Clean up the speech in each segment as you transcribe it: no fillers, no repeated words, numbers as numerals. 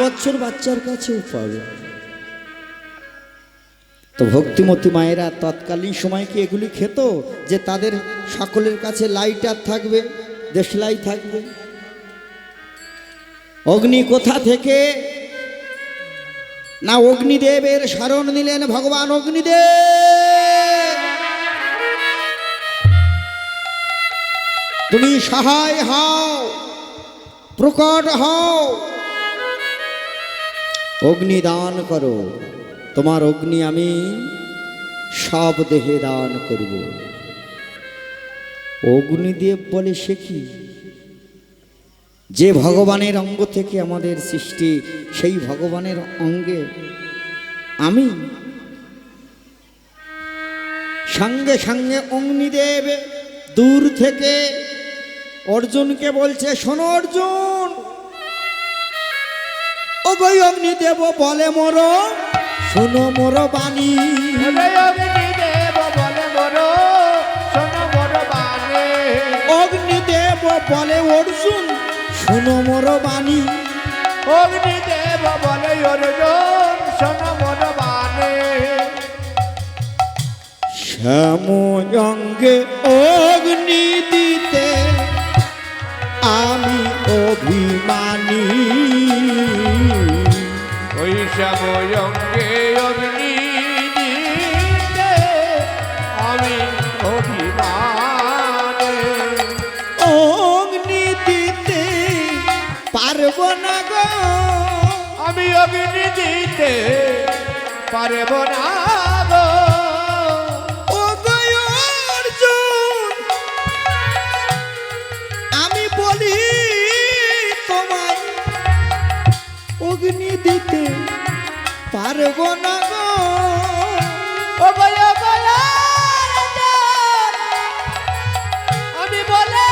বছর বাচ্চার কাছেও পাবে। তো ভক্তিমতী মায়েরা তৎকালীন সময় কি এগুলি খেত যে তাদের সকলের কাছে লাইটার থাকবে, দেশলাই থাকবে? অগ্নি কোথা থেকে? না অগ্নিদেবের শরণ নিলেন ভগবান অগ্নিদেব। তুমি সহায় হও, প্রকট হও, অগ্নি দান করো। তোমার অগ্নি আমি সব দেহে দান করব। অগ্নিদেব বলে সে কি? যে ভগবানের অঙ্গ থেকে আমাদের সৃষ্টি, সেই ভগবানের অঙ্গে আমি। সঙ্গে সঙ্গে অগ্নিদেব দূর থেকে অর্জুনকে বলছে, শোনো অর্জুন, ও গো অগ্নিদেব বলে মোর, শোনো মোর বাণী। অগ্নিদেব বলে মোর, শোনো মোর বাণী। অগ্নিদেব বলে অর্জুন, শোনো মোর বাণী। অগ্নিদেব বলে অর্জুন, শোনো মোর বাণী। শ্যাম অঙ্গে অগ্নি দিতে আমি অভিমানী। ওই শ্যাম অঙ্গে অগ্নি দিতে আমি অভিমানী। অগ্নি দিতে পারব না গো, আমি অগ্নি দিতে পারব না গো। ও গো অর্জুন, আমি বলি তোমায় অগ্নি দিতে পারব না গো। ও গয়া গয়া আমি বলে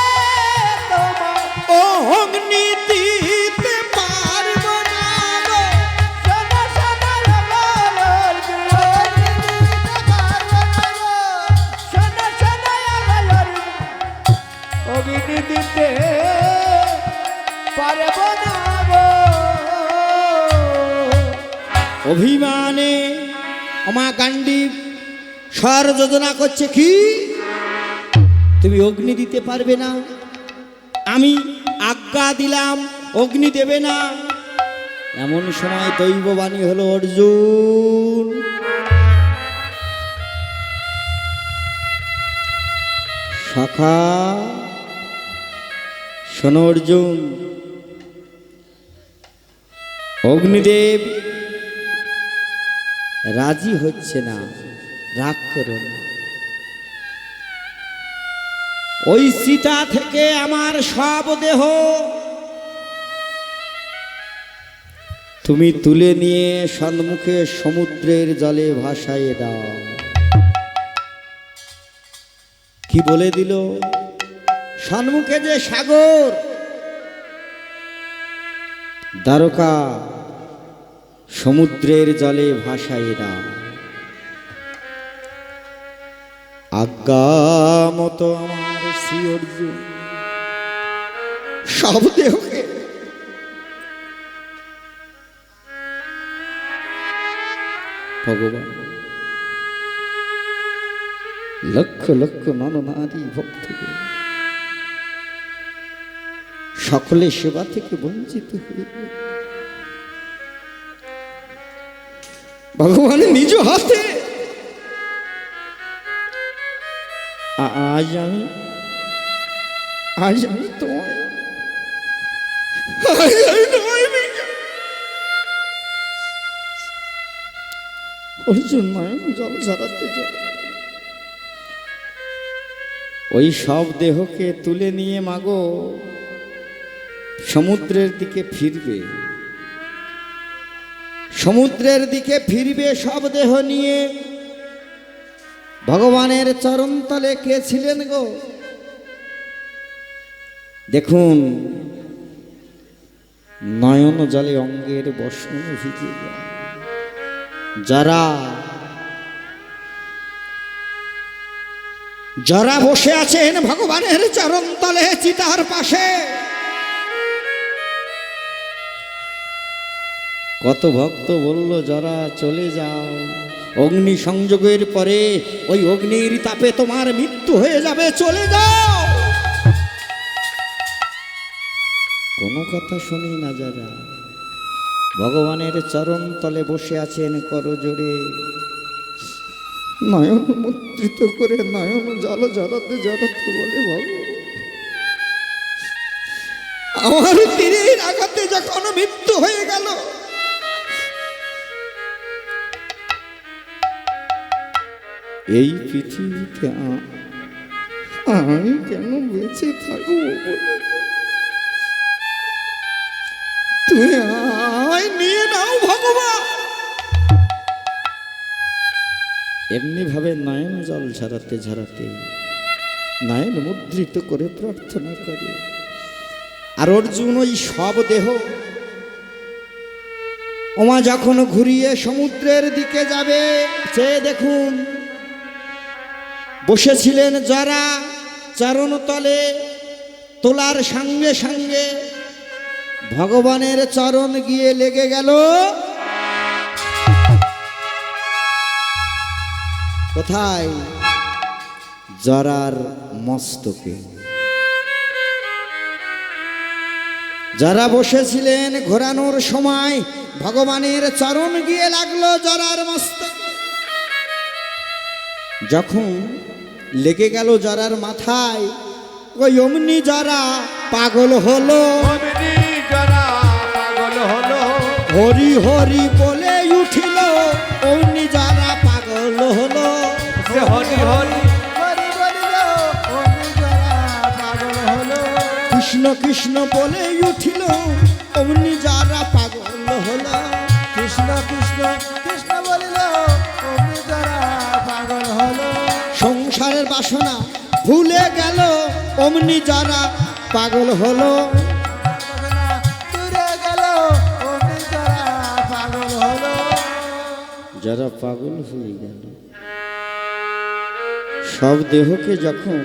তোমার ও অগ্নি দিতে পারব না গো। সোনা সোনা লাগার সোনা সোনা লাগার অগ্নি দিতে পারব না গো। অভিমানে আমা গান্ডি স্বর যোজনা করছে কি? তুমি অগ্নি দিতে পারবে না, আমি আজ্ঞা দিলাম অগ্নি দেবে না। এমন সময় দৈববাণী হলো, অর্জুন সখা শোনো অর্জুন, অগ্নিদেব রাজি হচ্ছে না, রাগ করো না। ওই সীতা থেকে আমার সব দেহ তুমি তুলে নিয়ে সম্মুখে সমুদ্রের জলে ভাসাইয়ে দাও। কি বলে দিল? সম্মুখে যে সাগর, দ্বারকা, সমুদ্রের জলে ভাসাইয়ে দাও। আজ্ঞা মতো আমার শ্রী অর্জুন সব দেহকে ভগবান লক্ষ লক্ষ নরনারী ভক্তকে সকলে সেবা থেকে বঞ্চিত হয়ে ভগবান নিজ হাতে আজ আমি তোমায় অর্জুন নয়ন জল ঝরাতে জল ওই সব দেহকে তুলে নিয়ে মাগো সমুদ্রের দিকে ফিরবে, সমুদ্রের দিকে ফিরবে সব দেহ নিয়ে। ভগবানের চরণতলে কে ছিলেন গো? দেখুন নয়ন জলে অঙ্গের বসন ভিজে যায়। যারা বসে আছেন ভগবানের চরণতলে চিতার পাশে, কত ভক্ত বলল যারা চলে যাও, অগ্নি সংযোগের পরে ওই অগ্নির তাপে তোমার মৃত্যু হয়ে যাবে, চলে যাও। কোনো কথা শুনি না যারা ভগবানের চরণ তলে বসে আছেন করজোড়ে, নয়ন মুদ্রিত করে নয়ন জল জলাতে জলাতে বলে ভগবান আমার তীরের আঘাতে যখন মৃত্যু হয়ে গেল, এই পৃথিবীতে আমি কেন বেঁচে থাকবো বলে তুমি আমায় নিয়ে নাও ভগবান। এমনি ভাবে নয়ন জল ঝরাতে ঝরাতে নয়ন মুদ্রিত করে প্রার্থনা করে। আর অর্জুন ওই সব দেহ ওমা যখন ঘুরিয়ে সমুদ্রের দিকে যাবে, চেয়ে দেখুন বসেছিলেন যারা চরণ তলে, তোলার সঙ্গে সঙ্গে ভগবানের চরণ গিয়ে লেগে গেল কোথায়? জরার মস্তকে। যারা বসেছিলেন ঘোরানোর সময় ভগবানের চরণ গিয়ে লাগলো জরার মস্তকে। যখন লেগে গেল জরার মাথায়, ওই অমনি জরা পাগল হলো, হরি হরি বলে উঠিল, অমনি জরা পাগল হলো, হরি হরি হরি বলিল, অমনি জরা পাগল হলো। কৃষ্ণ কৃষ্ণ বলে উঠিল, অমনি জরা পাগল হলো, কৃষ্ণ কৃষ্ণ কৃষ্ণ বলিল, অমনি জরা পাগল হলো। সংসারের বাসনা ভুলে গেল, অমনি জরা পাগল হলো, দূরে গেল, অমনি জরা পাগল হলো। যারা পাগল হয়ে গেল। সব দেহকে যখন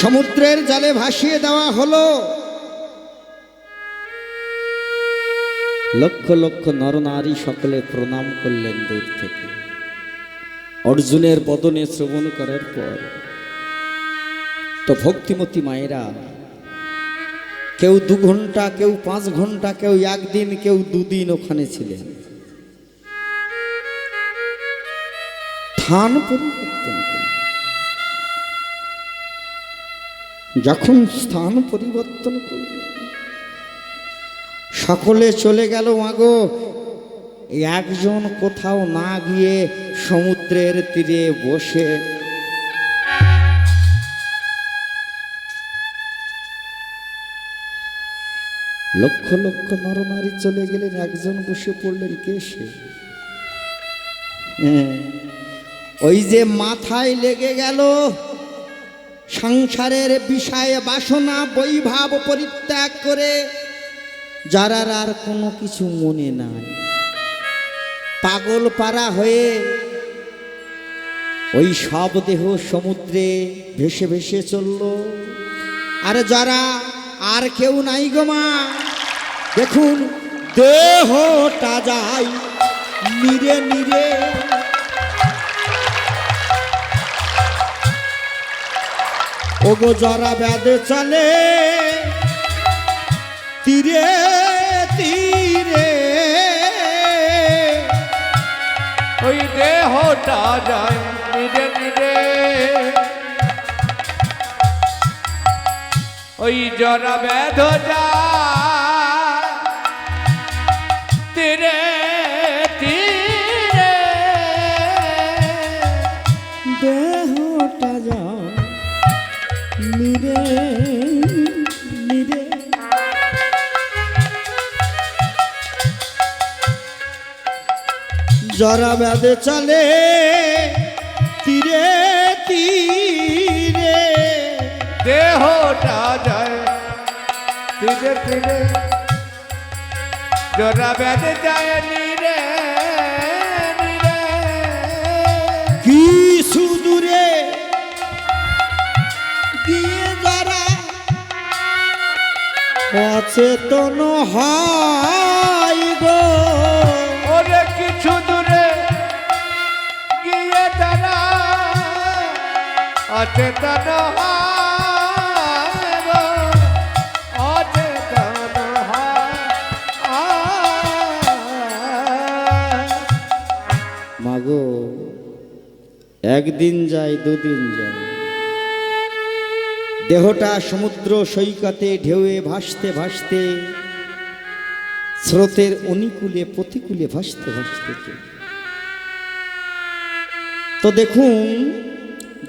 সমুদ্রের জলে ভাসিয়ে দেওয়া হলো, লক্ষ লক্ষ নরনারী সকলে প্রণাম করলেন দূর থেকে। অর্জুনের বদনে শ্রবণ করার পর তো ভক্তিমতী মায়েরা কেউ 2 ঘন্টা, কেউ 5 ঘন্টা, কেউ 1 দিন, কেউ 2 দিন ওখানে ছিলেন। স্থান পরিবর্তন করলেন। যখন স্থান পরিবর্তন করলেন, সকলে চলে গেল। মাগো, একজন কোথাও না গিয়ে সমুদ্রের তীরে বসে লক্ষ লক্ষ নরনারী চলে গেলেন, একজন বসে পড়লেন। কে সে? ওই যে মাথায় লেগে গেল সংসারের বিষয়ে বাসনা বৈভাব পরিত্যাগ করে, যারার আর কোনো কিছু মনে নাই, পাগল পারা হয়ে ওই সব দেহ সমুদ্রে ভেসে ভেসে চলল। আর যারা আর কেউ নাই গো মা, দেখুন দেহটা যায় নিরে নিরে, ওগো জরা ব্যাধে চলে তীরে তীরে, ওই দেহটা যায় নিরে নিরে, ওই জরা ব্যাধ যায় তীরে তীরে, দেহটা যায় নিরে নিরে। জরা ব্যাধে চলে তীরে তীরে, দেহটা যায় তীরে তীরে, জরা ব্যাধ যায় নিরে নিরে। কি সুদূরে গিয়ে যারা অচেতন হয়, অচেতন হয় গো, অচেতন হয়। মাগো একদিন যায় দুদিন যায়, দেহটা সমুদ্র সৈকতে ঢেউয়ে ভাসতে ভাসতে, স্রোতের অনুকূলে প্রতিকূলে ভাসতে ভাসতে চলে। তো দেখুন,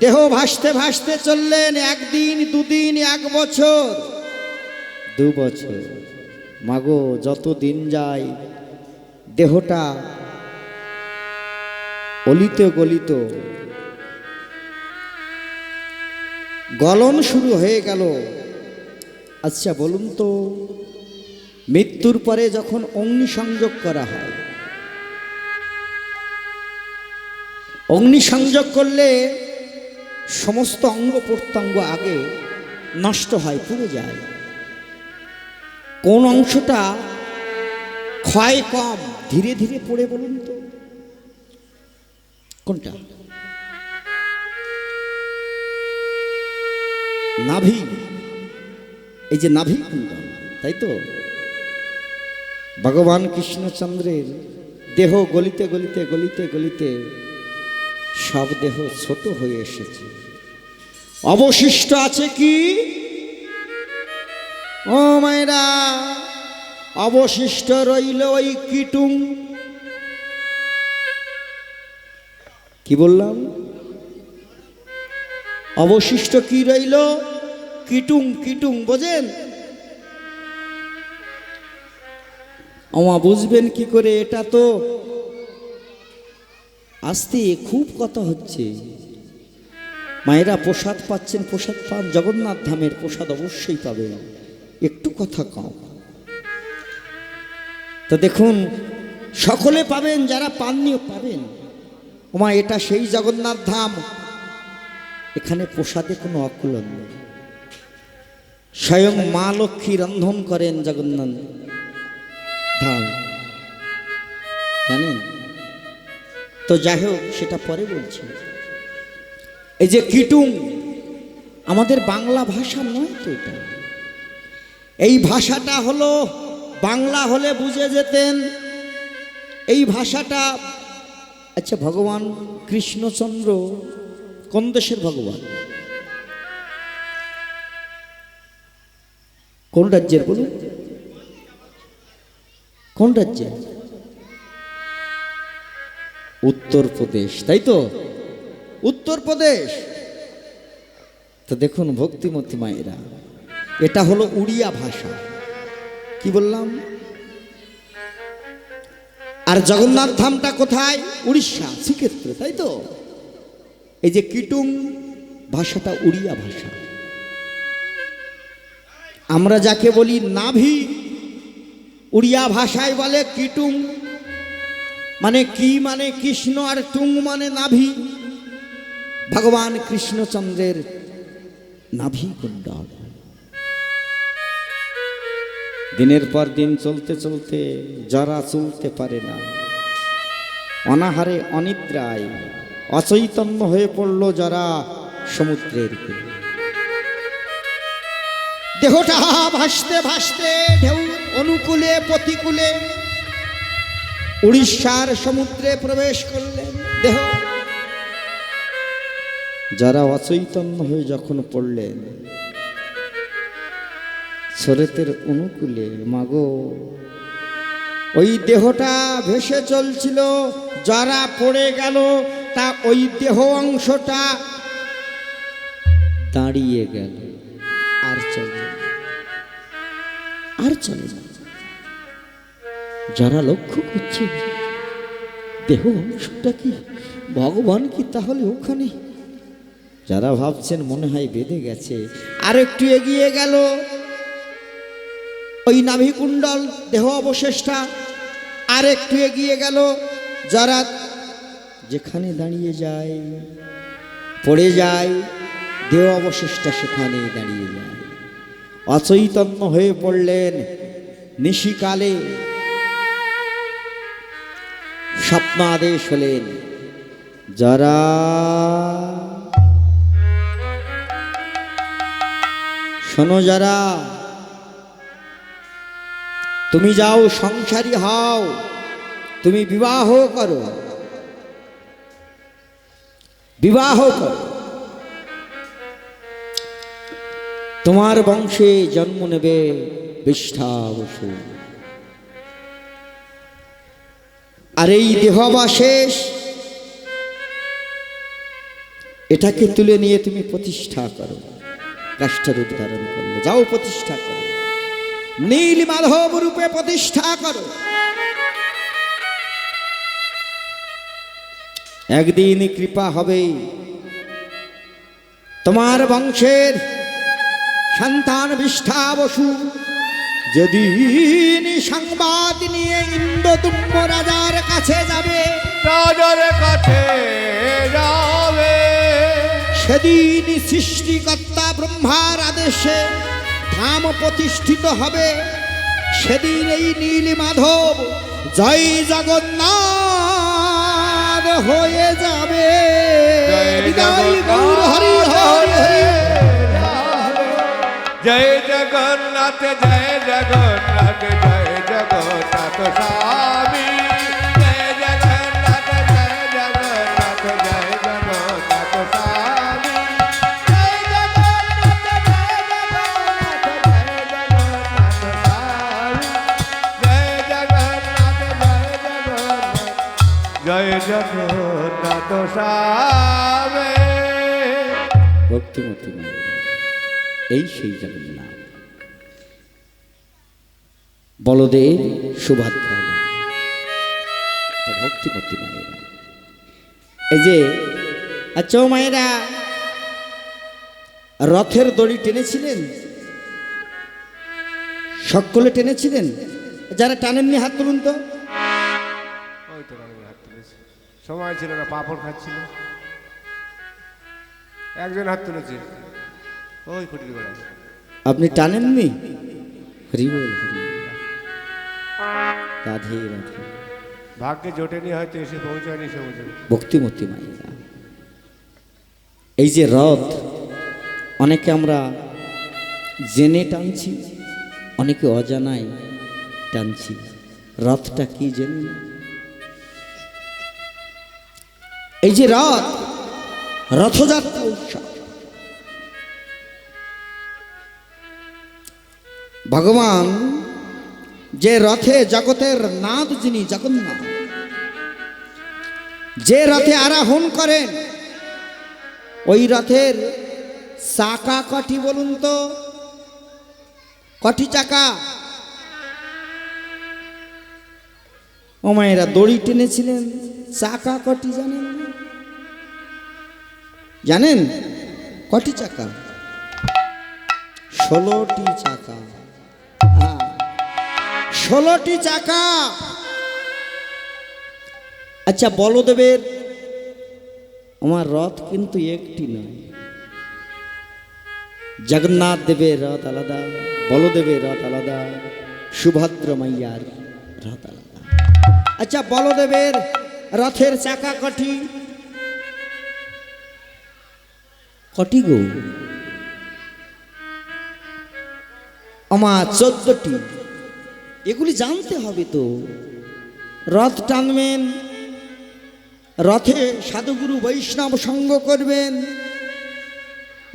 দেহ ভাসতে ভাসতে চললেন, একদিন দুদিন, 1 বছর, 2 বছর। মাগো যত দিন যায় দেহটা অলিত গলিত, গলন শুরু হয়ে গেল। আচ্ছা বলুন তো, মৃত্যুর পরে যখন অগ্নিসংযোগ করা হয়, অগ্নিসংযোগ করলে সমস্ত অঙ্গ প্রত্যঙ্গ আগে নষ্ট হয়, পুড়ে যায়। কোন অংশটা ক্ষয় কম, ধীরে ধীরে পড়ে বলুন তো? কোনটা? নাভি। এই যে নাভি কুণ্ডল, তাই তো? ভগবান কৃষ্ণচন্দ্রের দেহ গলিতে গলিতে গলিতে গলিতে সব দেহ ছোট হয়ে এসেছে। অবশিষ্ট আছে কি? ও মায়েরা, অবশিষ্ট রইল ওই কিটুং। কি বললাম? অবশিষ্ট কি রইল? কিটুং। কিটুং বোঝেন? আমা বুঝবেন কি করে? এটা তো আস্তে খুব কথা হচ্ছে। মায়েরা প্রসাদ পাচ্ছেন, প্রসাদ পান, জগন্নাথ ধামের প্রসাদ অবশ্যই পাবেন, একটু কথা কম। তো দেখুন, সকলে পাবেন, যারা পাননিও পাবেন। ওমা এটা সেই জগন্নাথ ধাম, এখানে প্রসাদে কোনো অকুলন নেই। স্বয়ং মা লক্ষ্মী রন্ধন করেন জগন্নাথ ধাম, জানেন তো? যাই হোক, সেটা পরে বলছি। এই যে কিটুং, আমাদের বাংলা ভাষা নয় তো এটা। এই ভাষাটা হলো, বাংলা হলে বুঝে যেতেন। এই ভাষাটা, আচ্ছা ভগবান কৃষ্ণচন্দ্র কোন দেশের ভগবান? কোন রাজ্যের বলুন? কোন রাজ্যে? উত্তরপ্রদেশ, তাই তো? উত্তরপ্রদেশ। তো দেখুন ভক্তিমতী মায়েরা, এটা হলো উড়িয়া ভাষা। কি বললাম? আর জগন্নাথ ধামটা কোথায়? উড়িষ্যা, শ্রীক্ষেত্র, তাই তো? এই যে কিটুং ভাষাটা উড়িয়া ভাষা। আমরা যাকে বলি নাভি, উড়িয়া ভাষায় বলে কিটুং। মানে কি? মানে কৃষ্ণ, আর টুং মানে নাভি। ভগবান কৃষ্ণচন্দ্রের নাভি কুণ্ডল। দিনের পর দিন চলতে চলতে যারা চলতে পারে না, অনাহারে অনিদ্রায় অচৈতন্য হয়ে পড়ল যারা সমুদ্রের তীরে। দেহটা ভাসতে ভাসতে ঢেউ অনুকূলে প্রতিকূলে উড়িষ্যার সমুদ্রে প্রবেশ করলেন। দেহ যারা অচৈতন্য হয়ে যখন পড়লেন স্রোতের অনুকূলে, মাগো ওই দেহটা ভেসে চলছিল, যারা পড়ে গেল তা ওই দেহ অংশটা দাঁড়িয়ে গেল, আর চলে না, আর চলে না। যারা লক্ষ্য করছে দেহ অংশটা কি ভগবান কি তাহলে ওখানে, যারা ভাবছেন মনে হয় বেঁধে গেছে, আর একটু এগিয়ে গেল ওই নাভিকুণ্ডল দেহ অবশেষটা, আর একটু এগিয়ে গেল, যারা যেখানে দাঁড়িয়ে যায় পড়ে যায় দেহ অবশেষটা সেখানে দাঁড়িয়ে যায়। অচৈতন্য হয়ে পড়লেন। নিশিকালে স্বপ্ন আদেশ হলেন, যারা শোনো যারা, তুমি যাও সংসারী হও, তুমি বিবাহ করো, বিবাহ করো, তোমার বংশে জন্ম নেবে বিষ্ঠা বসু। আর এই দেহাবশেষ এটাকে তুলে নিয়ে তুমি প্রতিষ্ঠা করো, কাষ্ঠরূপ ধারণ করলো, যাও প্রতিষ্ঠা করো, নীল মাধব রূপে প্রতিষ্ঠা করো। একদিন কৃপা হবে, তোমার বংশের সন্তান বিষ্ঠা বসু যেদিন সংবাদ নিয়ে ইন্দ্রদুম্ন রাজার কাছে যাবে, রাজার কাছে যাবে, সেদিন সৃষ্টিকর্তা ব্রহ্মার আদেশে ধাম প্রতিষ্ঠিত হবে। সেদিন এই নীল মাধব জয় জগন্নাথ হয়ে যাবে। হৃদয় গৌর হরি হরি হরি। জয় জগন্নাথ জয় জগন্নাথ জয় জগন্নাথ স্বামী, জয় জগন্নাথ জয় জগন্নাথ জয় জগন্নাথ স্বামী, জয় জগন্নাথ জয় জগন্নাথ জয় জগন্নাথ স্বামী, জয় জগন্নাথ জয় জগন্নাথ স্বামী। ভক্তিমতী মায়েরা, এই সেই জগন্নাথ, বলদেব সুভদ্রা, ভক্তিমতী মায়েরা। এই যে আচ্ছা মায়েরা, রথের দড়ি টেনেছিলেন, সকলে টেনেছিলেন? যারা টানেননি হাত তুলুন তো। ওই তো রানী হাত তুলেছে, সময় ছিল না, পাপড় খাচ্ছিল, একজন হাত তুলেছে, ওই খুঁটির গোড়া। আপনি টানেননি? হরি বল, হরি রাধে রাধে। ভাগ্যে জোটেনি, হয়তো এসে পৌঁছায়নি সে বুঝে। ভক্তিমতী মায়েরা, এই যে রথ, অনেকে আমরা জেনে টানছি, অনেকে অজানায় টানছি। রথটা কি জানি না। এই যে রথ, রথযাত্রা উৎসব, ভগবান যে রথে জগতের নাথ যিনি জগন্নাথ, যে রথে আরোহণ করেন, ওই রথের চাকা কটি বলুন তো? কটি চাকা? ও মায়েরা, দড়ি টেনেছিলেন, চাকা কটি জানেন? জানেন কটি চাকা? 16টি চাকা। 16টি চাকা। আচ্ছা, বলদেবের আমার রথ কিন্তু একটি নয়। জগন্নাথ দেবের রথ আলাদা, বলদেবের রথ আলাদা, সুভদ্রা মাইয়ার রথ আলাদা। আচ্ছা, বলদেবের রথের চাকা কটি? কটি গো? আমার 14টি। এগুলি জানতে হবে তো। রথ টানবেন, রথে সাধুগুরু বৈষ্ণব সঙ্গ করবেন,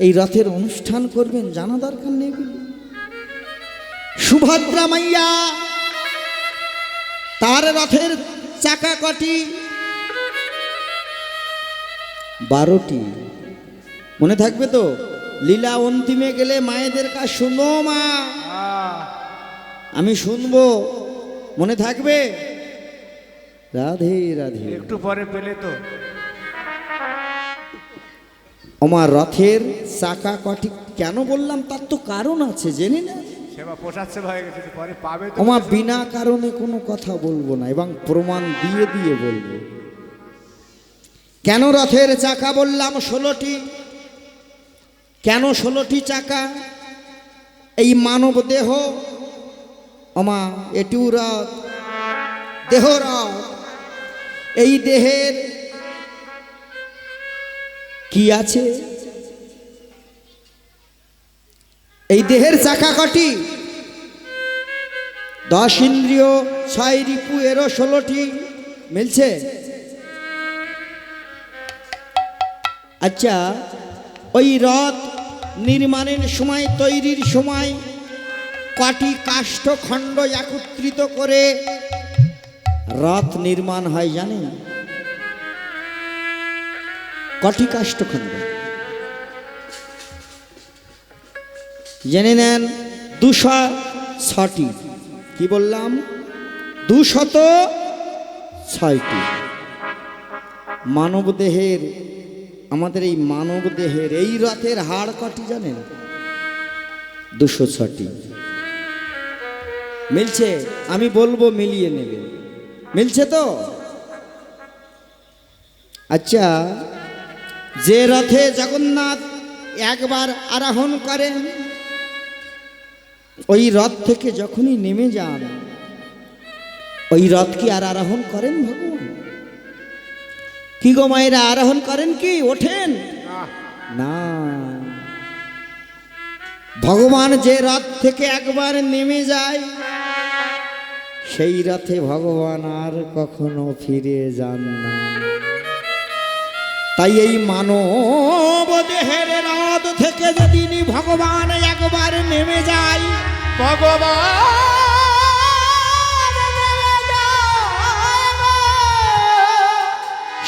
এই রথের অনুষ্ঠান করবেন, জানা দরকার নেই এগুলি? সুভদ্রা মাইয়া, তার রথের চাকা কটি? 12টি। মনে থাকবে তো? লীলা অন্তিমে গেলে মায়েদের কাছে শুনো মা, আমি শুনবো, মনে থাকবে? রাধে রাধে। একটু পরে পেলে তো। আমার রথের চাকা কটি কেন বললাম, তার তো কারণ আছে, জেনে না? সেবা পোষাচ্ছে হয়ে গেছে, পরে পাবে তো। আমার বিনা কারণে কোনো কথা বলবো না, এবং প্রমাণ দিয়ে দিয়ে বলবো। কেন রথের চাকা বললাম 16টি? কেন 16টি চাকা? এই মানব দেহ, আমা এটিও রথ, দেহ রথ। এই দেহের কি আছে? এই দেহের চাকা কটি? 10 ইন্দ্রিয়, 6 রিপু, এরও 16টি। মিলছে? আচ্ছা, ওই রথ নির্মাণের সময়, তৈরির সময় কটি কাষ্ঠখণ্ড একত্রিত করে রথ নির্মাণ হয় জানেন? কটি কাষ্ঠখণ্ড জেনে নেন? 206টি। কি বললাম? 206টি। মানব দেহের, আমাদের এই মানব দেহের এই রথের হাড় কটি জানেন? 206টি। মিলছে? আমি বলবো, মিলিয়ে নেবে। মিলছে তো? আচ্ছা, যে রথে জগন্নাথ একবার আরোহণ করেন, ওই রথ থেকে যখনই নেমে যান, ওই রথ কি আর আরোহণ করেন ভগবান? কি গো মায়েরা, আরোহণ করেন কি? ওঠেন না। ভগবান যে রথ থেকে একবার নেমে যায়, সেই রথে ভগবান আর কখনো ফিরে যান না। তাই এই মানব দেহের রথ থেকে যেদিন ভগবান একবার নেমে যায়, ভগবান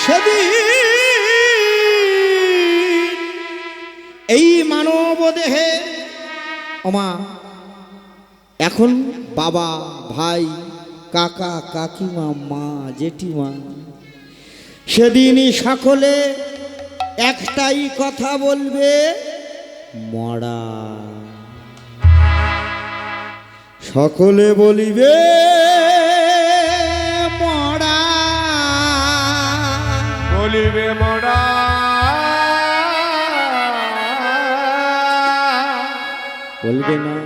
সেদিন এই মানব দেহে, ওমা, এখন বাবা, ভাই, কাকা, কাকিমা, মা, জেঠিমা, সেদিনই সকলে একটাই কথা বলবে, মরা। সকলে বলিবে মরা, বলিবে মরা। বলবে না?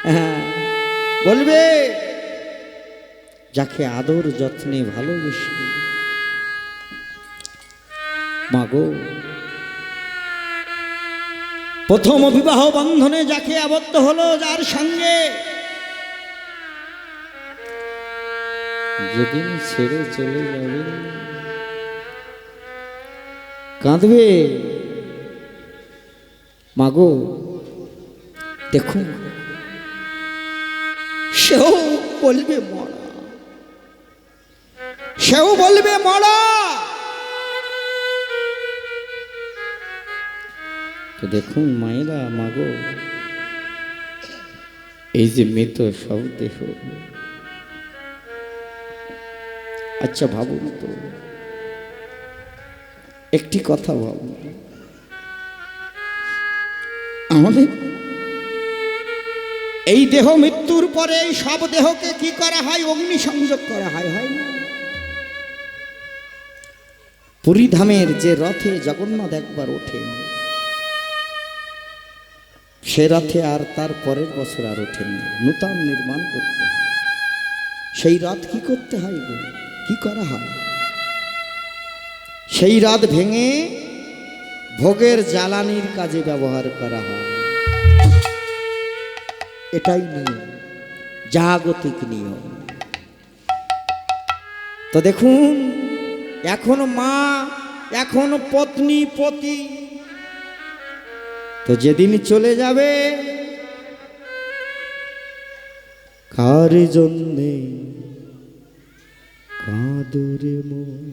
হ্যাঁ, বলবে। যাকে আদর যত্নে ভালোবেসে, মাগো, প্রথম বিবাহ বন্ধনে যাকে আবদ্ধ হলো, যার সঙ্গে যেদিন ছেড়ে চলে যাবে, কাঁদবে। মাগো, দেখুন, সেও বলবে মরা, সেও বলবে মরা। তো দেখুন মায়েরা, মাগো, এই যে মৃত সব দেহ, আচ্ছা ভাবুন তো, একটি কথা ভাবুন, আমাদের এই দেহ মৃত্যুর পরে এই সব দেহকে কি করা হয়? অগ্নি সংযোগ করা হয়, হয় না? পুরীধামের যে রথে জগন্নাথ একবার ওঠেন, সে রথে আর তার পরের বছর আর ওঠেন না, নূতন নির্মাণ করতে হয়। সেই রথ কি করতে হয় গো? কি করা হয়? সেই রথ ভেঙে ভোগের জ্বালানির কাজে ব্যবহার করা হয়। এটাই নিয়ম, জাগতিক নিয়ম। তো দেখুন, এখন মা, এখন পত্নী, পতি, তো যেদিন চলে যাবে, কার জন্যে কাঁদরে মন?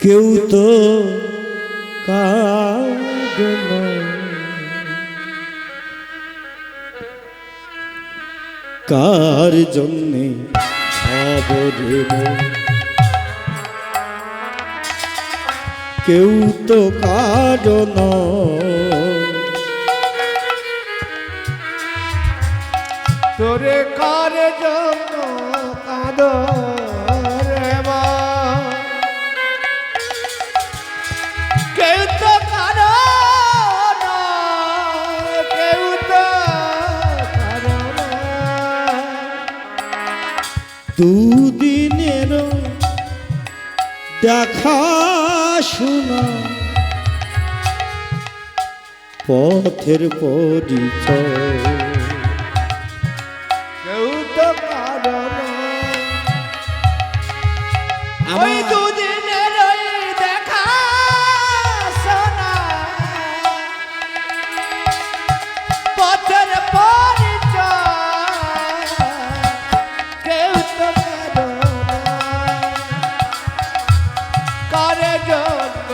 কেউ তো কাঁদে না, কার জন্যে কাঁদরে মন? কেউ তো কাঁদো না, তোরে কার জন্য কাঁদো রে মা? কেউ তো কাঁদো না, কেউ তো কাঁদো না। দুদিনের দেখা শোনা পথের পরিচয়। কেউ তো কারণ আমার ওই দুদিনের ওই দেখা শোনা পথের পরিচয় কেউ তো করে জন্য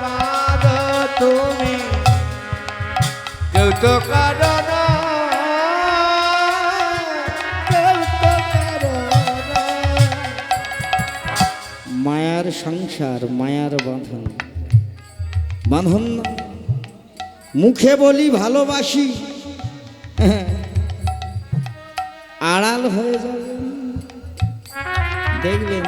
কাঁদো তুমি কেউ তো কারণ কেউ তো কারণ মায়ার সংসার, মায়ার বাঁধন, বাঁধন না। মুখে বলি ভালোবাসি, আড়াল হয়ে যাবেন দেখবেন।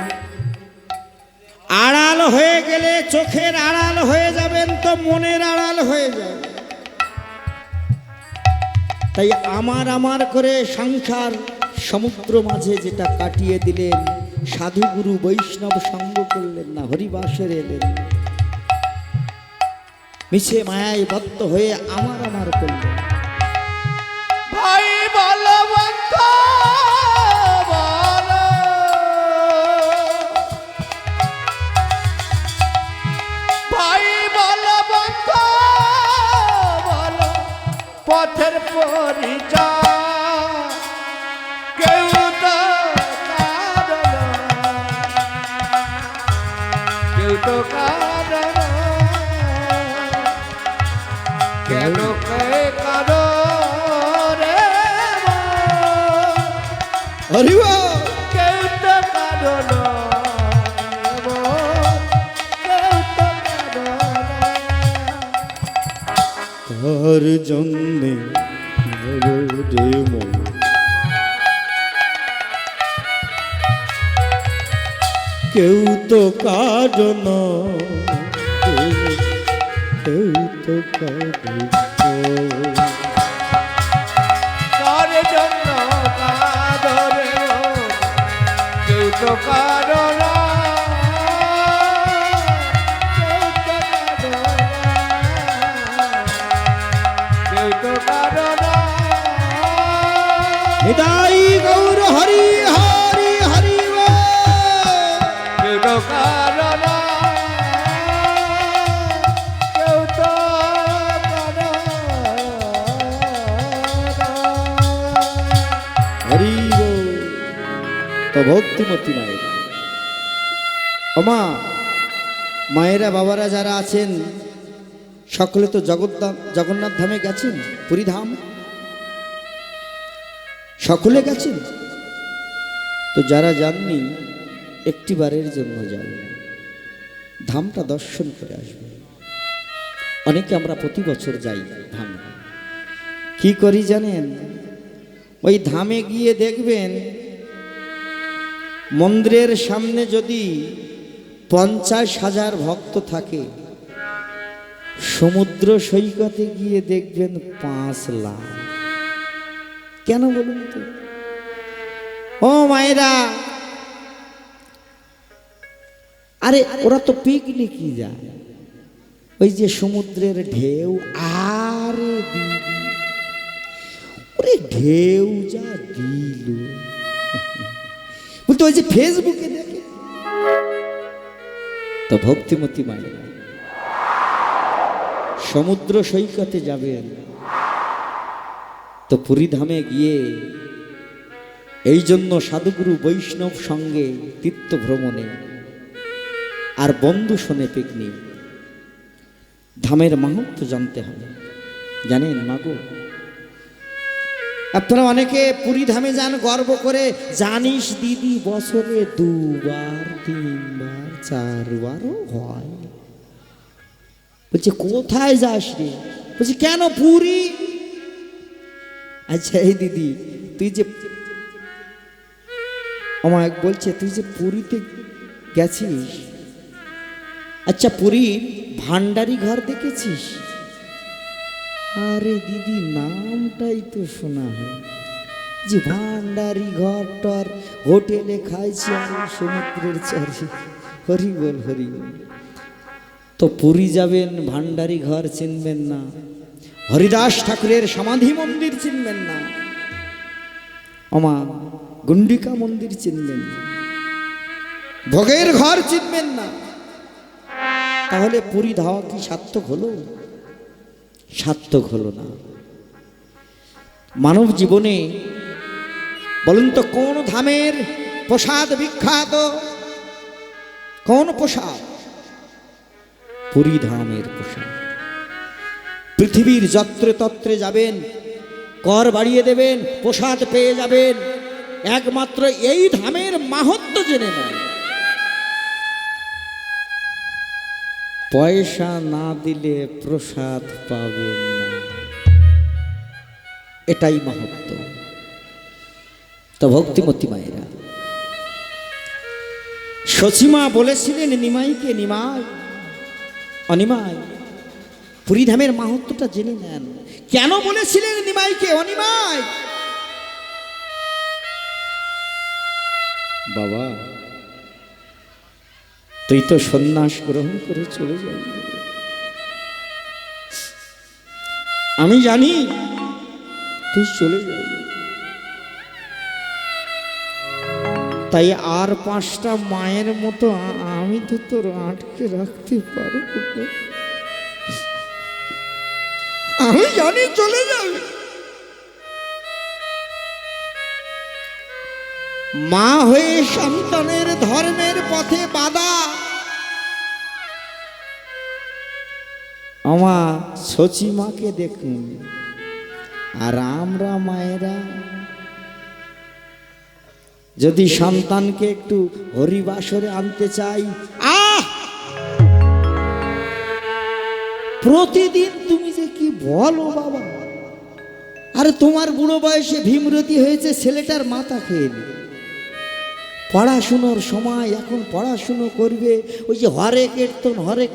আড়াল হয়ে গেলে চোখের আড়াল হয়ে যাবেন তো মনের আড়াল হয়ে যাবে। তাই আমার আমার করে সংসার সমুদ্র মাঝে যেটা কাটিয়ে দিলেন, সাধু গুরু বৈষ্ণব সঙ্গ করলেন না, হরিবাসের এলেন, মিছে মায়ায় বদ্ধ হয়ে আমার আমার করলেন। ভাই বলো বন্ধু বলো ভাই বলো বন্ধু বলো পথের পরিচয় কেউ তো কারণ কেউ তো কারণ কেন কে কারো রে হরিবা কেউ তো কারো কেউ তো কারো তার জন্যে রে মন, কেউ তো কারণ, কেউ তো কারণ। কার জন্য কারো রে কেউ তো কারো কেউ তো কারো নিতাই গৌর হরি হরি হরি কেউ তো কারো কেউ তো কারো হরি তো ভক্তিমতী মায়ের ওমা, মায়েরা বাবারা যারা আছেন সকলে তো জগন্নাথ ধামে গেছেন, পুরী ধাম সকলে গেছেন। তো যারা যাননি একটি বারের জন্য যাবেন, ধামটা দর্শন করে আসবেন। অনেকে আমরা প্রতি বছর যাই ধামে, কি করি জানেন? ওই ধামে গিয়ে দেখবেন মন্দিরের সামনে যদি 50,000 ভক্ত থাকে, সমুদ্র সৈকতে গিয়ে দেখবেন 5 লাখ। কেন বলুন তো? ও মায়েরা, আরে ওরা তো পিকনিকই যায়, ওই যে সমুদ্রের ঢেউ, আরে দিদি ওরে ঢেউ যা দিল, বলতো ওই যে ফেসবুকে দেখে। তো ভক্তিমতী মায়েরা সমুদ্র সৈকতে যাবেন, তো পুরীধামে গিয়ে এই জন্য সাধুগুরু বৈষ্ণব সঙ্গে তীর্থ ভ্রমণে আর বন্ধু শোনে পিকনিক, ধামের মাহাত্ম্য জানতে হবে। জানেন মাগো, আপনারা অনেকে পুরী ধামে যান গর্ব করে, জানিস দিদি বছরে 2বার 3বার 4বারও হয়। বলছে কোথায় যাস রে? বলছে কেন পুরী? আচ্ছা এই দিদি তুই যে আমায় বলছে তুই যে পুরীতে গেছিস, আচ্ছা পুরীর ভান্ডারি ঘর দেখেছিস? আরে দিদি নামটাই তো শোনা হয়, যে ভান্ডারি ঘরটার হোটেলে খাইছি আমি সমুদ্রের চারি। হরি বল হরি বল। তো পুরী যাবেন, ভান্ডারি ঘর চিনবেন না, হরিদাস ঠাকুরের সমাধি মন্দির চিনবেন না, ওমা গুন্ডিকা মন্দির চিনবেন না, ভোগের ঘর চিনবেন না, তাহলে পুরী ধাওয়া কি সার্থক হলো? সার্থক হলো না। মানব জীবনে বলুন তো কোন ধামের প্রসাদ বিখ্যাত? কোন প্রসাদ? পুরী ধামের প্রসাদ। পৃথিবীর যত্রে তত্রে যাবেন, কর বাড়িয়ে দেবেন, প্রসাদ পেয়ে যাবেন, একমাত্র এই ধামের মাহাত্ম্য জেনে নেন। পয়সা না দিলে প্রসাদ পাবেন না, এটাই মাহাত্ম্য। তো ভক্তিমতী মায়েরা, সচিমা বলেছিলেন নিমাইকে, নিমাই অনিমাই পুরীধামের মাহাত্ম্যটা জেনে নেন। কেন বলেছিলেন নিমাইকে, অনিমাই? বাবা তুই তো সন্ন্যাস গ্রহণ করে চলে যাবি, আমি জানি তুই চলে যাবি, তাই আর 5টা মায়ের মতো আমি তো তোর আটকে রাখতে পারবো না। আমি জানি চলে যাবে, মা হয়ে সন্তানের ধর্মের পথে বাধা। আমার সচিমাকে দেখুন, আর আমরা মায়েরা যদি সন্তানকে একটু হরিবাসরে আনতে চাই, প্রতিদিন তুমি যে কি বলো বাবা, আরে তোমার বুড়ো বয়সে ভীমরতি হয়েছে, ছেলেটার মাথা খেয়ে নি। পড়াশুনোর সময়, এখন পড়াশুনো করবে, ওই যে হরে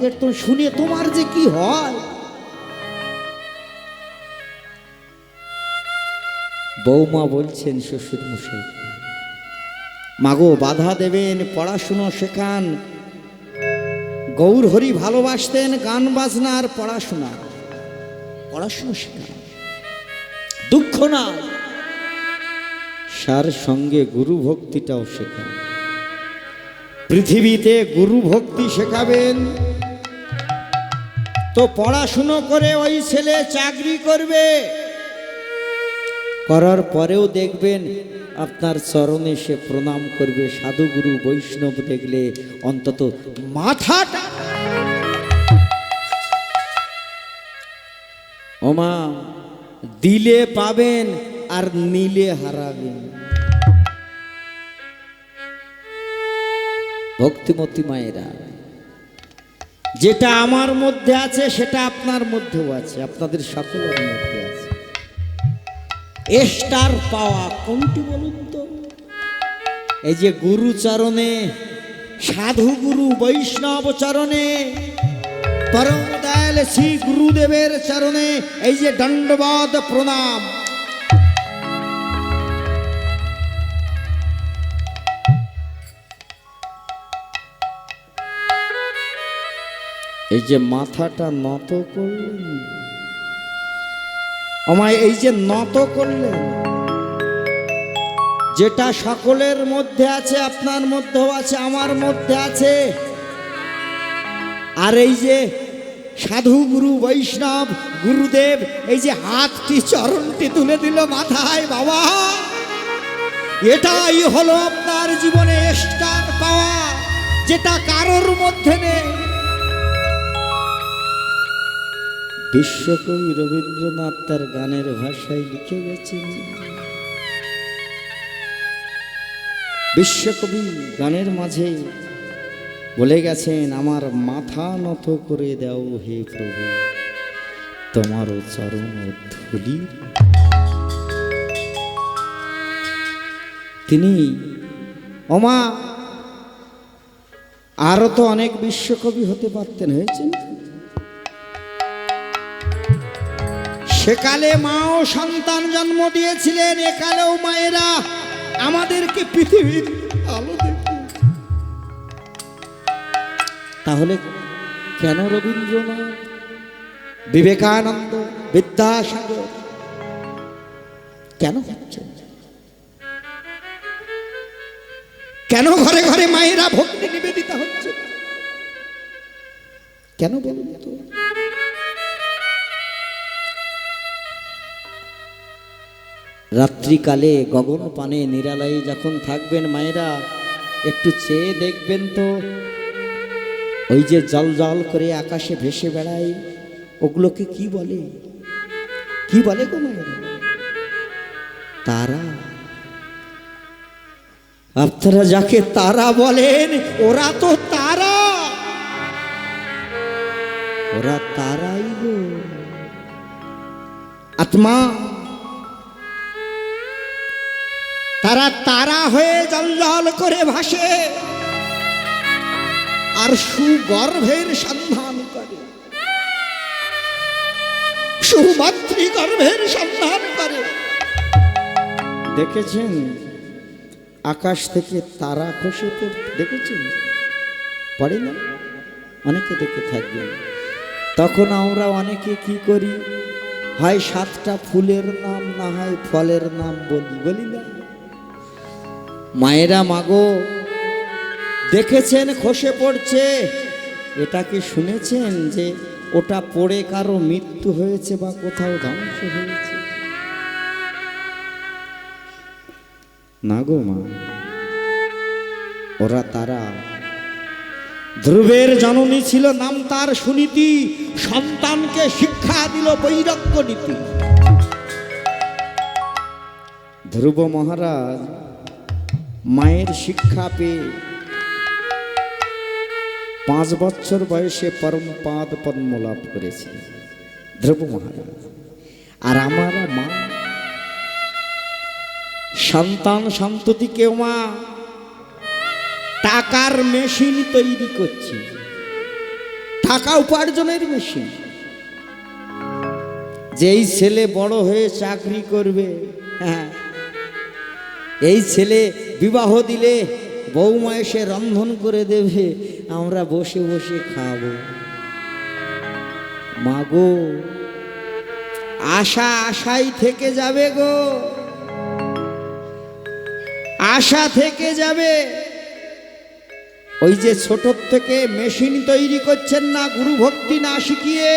কীর্তন শুনে তোমার যে কি হয়। বৌমা বলছেন শ্বশুর মশাই, মাগো বাধা দেবেন, পড়াশুনো শেখান। গৌর হরি ভালোবাসতেন গান বাজনার পড়াশুনো শেখান, দুঃখ না, সার সঙ্গে গুরু ভক্তিটাও শেখান। পৃথিবীতে গুরু ভক্তি শেখাবেন তো পড়াশুনো করে ওই ছেলে চাকরি করবে, করার পরেও দেখবেন আপনার চরণে সে প্রণাম করবে। সাধুগুরু বৈষ্ণব দেখলে অন্তত মাথাটা, ওমা দিলে পাবেন আর নিলে হারাবেন। ভক্তিমতী মায়েরা, যেটা আমার মধ্যে আছে সেটা আপনার মধ্যেও আছে, আপনাদের সকলের মধ্যে আছে। এস্টার পাওয়া কোনটি বলুন তো? এই যে গুরু চরণে, সাধু গুরু বৈষ্ণব চরণে, পরম দয়াল শ্রী গুরুদেবের চরণে এই যে দণ্ডবত প্রণাম, এই যে মাথাটা নত করলেন, আমায় এই যে নত করলেন, যেটা সকলের মধ্যে আছে, আপনার মধ্যেও আছে, আমার মধ্যে আছে। আর এই যে সাধু গুরু বৈষ্ণব গুরুদেব এই যে হাতটি চরণটি তুলে দিল মাথায়, বাবা এটাই হলো আপনার জীবনে স্টার পাওয়া, যেটা কারোর মধ্যে নেই। বিশ্বকবি রবীন্দ্রনাথ তার গানের ভাষায় লিখে গেছেন, বিশ্বকবি গানের মাঝে বলে গেছেন, আমার মাথা নত করে দাও হে প্রভু তোমারও চরণ ধুলি। তিনি ওমা আরো তো অনেক বিশ্বকবি হতে পারতেন, হয়েছেন। সেকালে মাও সন্তান জন্ম দিয়েছিলেন, একালেও মায়েরা আমাদেরকে পৃথিবীর আলো দেখে। তাহলে কেন রবীন্দ্রনাথ বিবেকানন্দ, বিদ্যাসাগর কেন হচ্ছে? কেন ঘরে ঘরে মায়েরা ভক্তি নিবেদিত হচ্ছে? কেন বলুন তো? রাত্রিকালে গগন পানে নিরালায় যখন থাকবেন মায়েরা, একটু চেয়ে দেখবেন তো, ওই যে জল জল করে আকাশে ভেসে বেড়ায়, ওগুলোকে কি বলে? কি বলে গো মায়েরা? তারা। আপনারা যাকে তারা বলেন, ওরা তো তারা, ওরা তারাই গো। আত্মা, তারা তারা হয়ে জল করে ভাসে আর সুগর্ভের সন্ধান করে, সুমাতৃগর্ভের সন্ধান করে। দেখেছেন আকাশ থেকে তারা খসে পড়তে? দেখেছেন? পড়ে না? অনেকে দেখে থাকবেন। তখন আমরা অনেকে কি করি? হয় 7টা ফুলের নাম, না হয় ফলের নাম বলি, বলি না? মায়েরা মাগো, দেখেছেন খসে পড়ছে, এটা কি শুনেছেন যে ওটা পড়ে কারো মৃত্যু হয়েছে বা কোথাও ধ্বংস হয়েছে? না গো মা, ওরা তারা। ধ্রুবের জননী ছিল, নাম তার সুনীতি, সন্তানকে শিক্ষা দিল বৈরাগ্য নীতি। ধ্রুব মহারাজ মায়ের শিক্ষা পেয়ে 5 বছর বয়সে পরম পাদ পদ্ম লাভ করেছে ধ্রুব মহারাজ। আর আমার মা সন্তান সন্ততিকে মা টাকার মেশিন তৈরি করছি, টাকা উপার্জনের মেশিন। যেই ছেলে বড় হয়ে চাকরি করবে, হ্যাঁ, এই ছেলে বিবাহ দিলে বৌমা এসে রন্ধন করে দেবে, আমরা বসে বসে খাবো। মাগো, আশা আশাই থেকে যাবে গো, আশা থেকে যাবে। ওই যে ছোট থেকে মেশিন তৈরি করছেন না, গুরু ভক্তি না শিখিয়ে,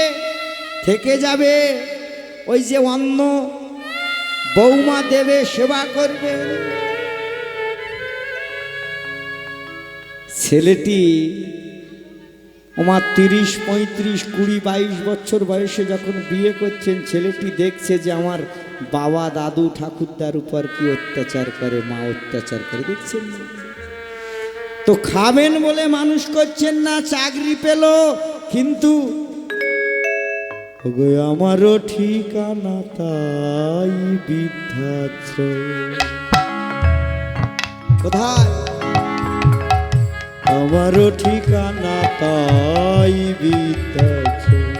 থেকে যাবে। ওই যে অন্ন বৌমা দেবে, সেবা করবে। ছেলেটি আমার 30, 35, 20, 22 বছর বয়সে যখন বিয়ে করছেন, ছেলেটি দেখছে যে আমার বাবা দাদু ঠাকুরদার উপর কি অত্যাচার করে, মা অত্যাচার করে, দেখছেন না? তো খাবেন বলে মানুষ করছেন না, চাকরি পেল, কিন্তু আমারও ঠিকানা তাই বৃদ্ধাশ্রম। কোথায়? আমারও ঠিকানা তাই বৃদ্ধাশ্রম।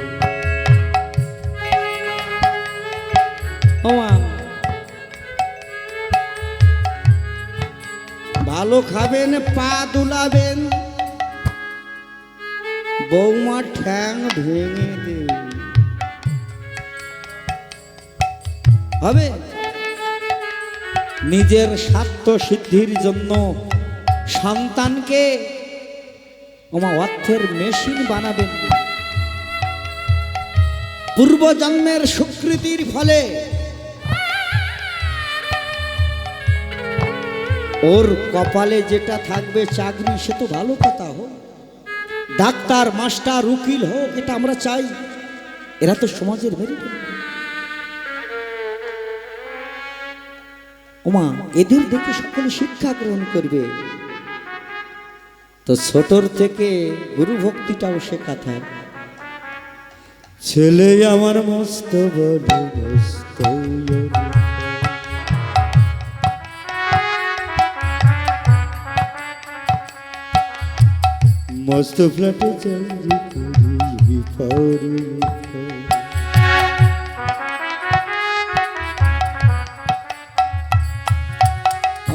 ভালো খাবেন, পা দুলাবেন, বৌমা ঠ্যাং ভেঙে দেবে, হবে? নিজের স্বার্থ সিদ্ধির জন্য সন্তানকে অর্থের মেশিন বানাবেন। পূর্বজন্মের স্বীকৃতির ফলে ওর কপালে যেটা থাকবে চাকরি, সে তো ভালো কথা হোক, ডাক্তার, মাস্টার, উকিল হোক, এটা আমরা চাই। এরা তো সমাজের মেরুদণ্ড। ওমা, এদের দেখে সকলে শিক্ষা গ্রহণ করবে। তো ছোটর থেকে গুরু ভক্তিটাও শেখাতে হবে। ছেলে আমার মস্ত বড় মস্ত, মস্ত ফ্ল্যাটে চাকরি করি পারি।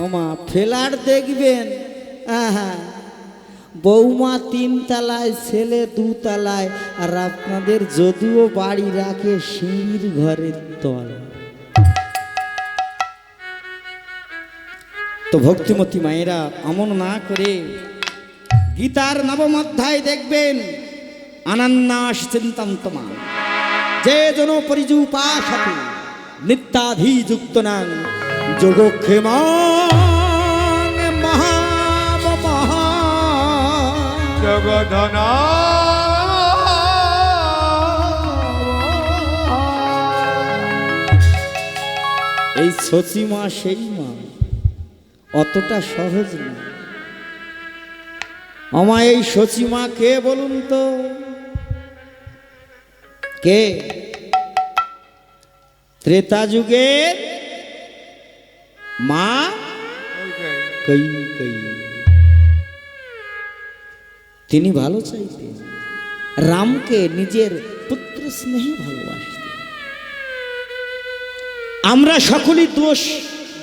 আমা ফ্ল্যাট দেখবেন, বৌমা 3 তলায়, ছেলে 2 তলায়, আর আপনাদের যদিও বাড়ি রাখে সিঁড়ির ঘরের তলায়। তো ভক্তিমতী মায়েরা আমন না করে গীতার 9ম অধ্যায় দেখবেন, অনন্যাস চিন্তন্তমা যে জন পরিযুপাসতে নিত্যাধিযুক্ত নাং যোগক্ষেমাং মহামহা জগধনা এই শচী মা সেই মা, অতটা সহজ না। আমায় এই শচী মা কে বলুন তো, কে? ত্রেতা যুগের মা কই। তিনি ভালো চাইতেন, রামকে নিজের পুত্র স্নেহে ভালোবাসতেন। আমরা সকলেই দোষ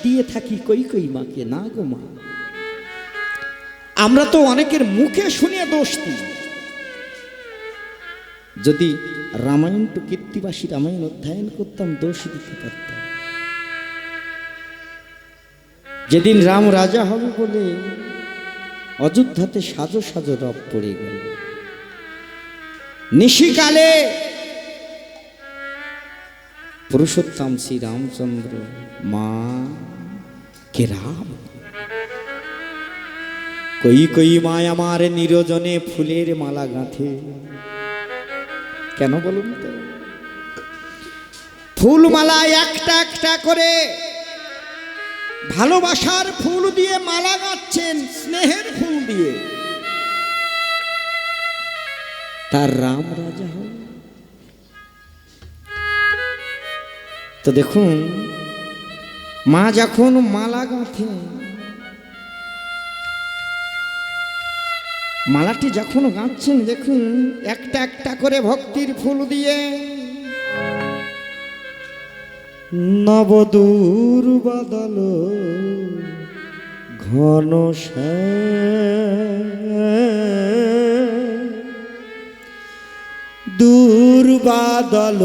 দিয়ে থাকি কই মাকে, না গো মা। আমরা তো অনেকের মুখে শুনে দোষ দিই। যদি রামায়ণ টু কীর্তিবাসী রামায়ণ অধ্যয়ন করতাম, দোষ দিতে পারতাম। যেদিন রাম রাজা হবে বলে অযোধ্যাতে সাজো সাজো রব পড়ে গেল, নিশিকালে পুরুষোত্তম শ্রী রামচন্দ্র মা কে রাম কই মায় আমার নিরজনে ফুলের মালা গাঁথে। কেন বলুন তো? ফুলমালা একটা একটা করে ভালোবাসার ফুল দিয়ে মালা গাঁথছেন, স্নেহের ফুল দিয়ে। তার রাম রাজা হল। তো দেখুন, মা যখন মালা গাঁথে, মালাটি যখন গাঁথছেন, দেখুন একটা একটা করে ভক্তির ফুল দিয়ে নবদূর বাদল ঘন দূর বাদল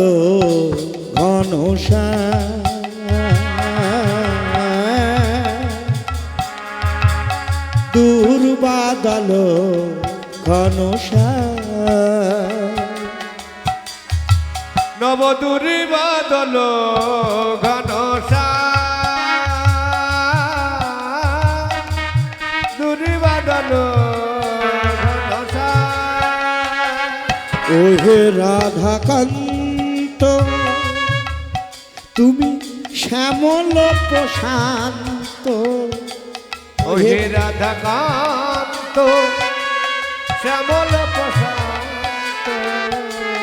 ঘন দূর বাদল ঘন নবদূরি বাদল ঘনসা দূরি বাদল ঘনসা। ও হে রাধাকান্ত, তুমি শ্যামল প্রশান্ত। ও হে রাধাকান্ত শ্যামল প্রশান্ত,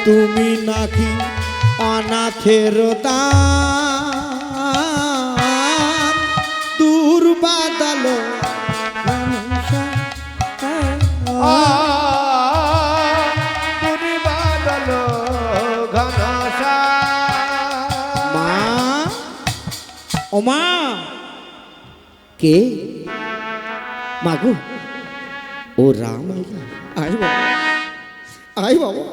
তুমি নাকি অনাথের দান, দূর বাদল দূরি বাদল ঘনসা। মা, ও মা, কে? মাগো, ও রাম এলো। আয় বাবা, আয় বাবা।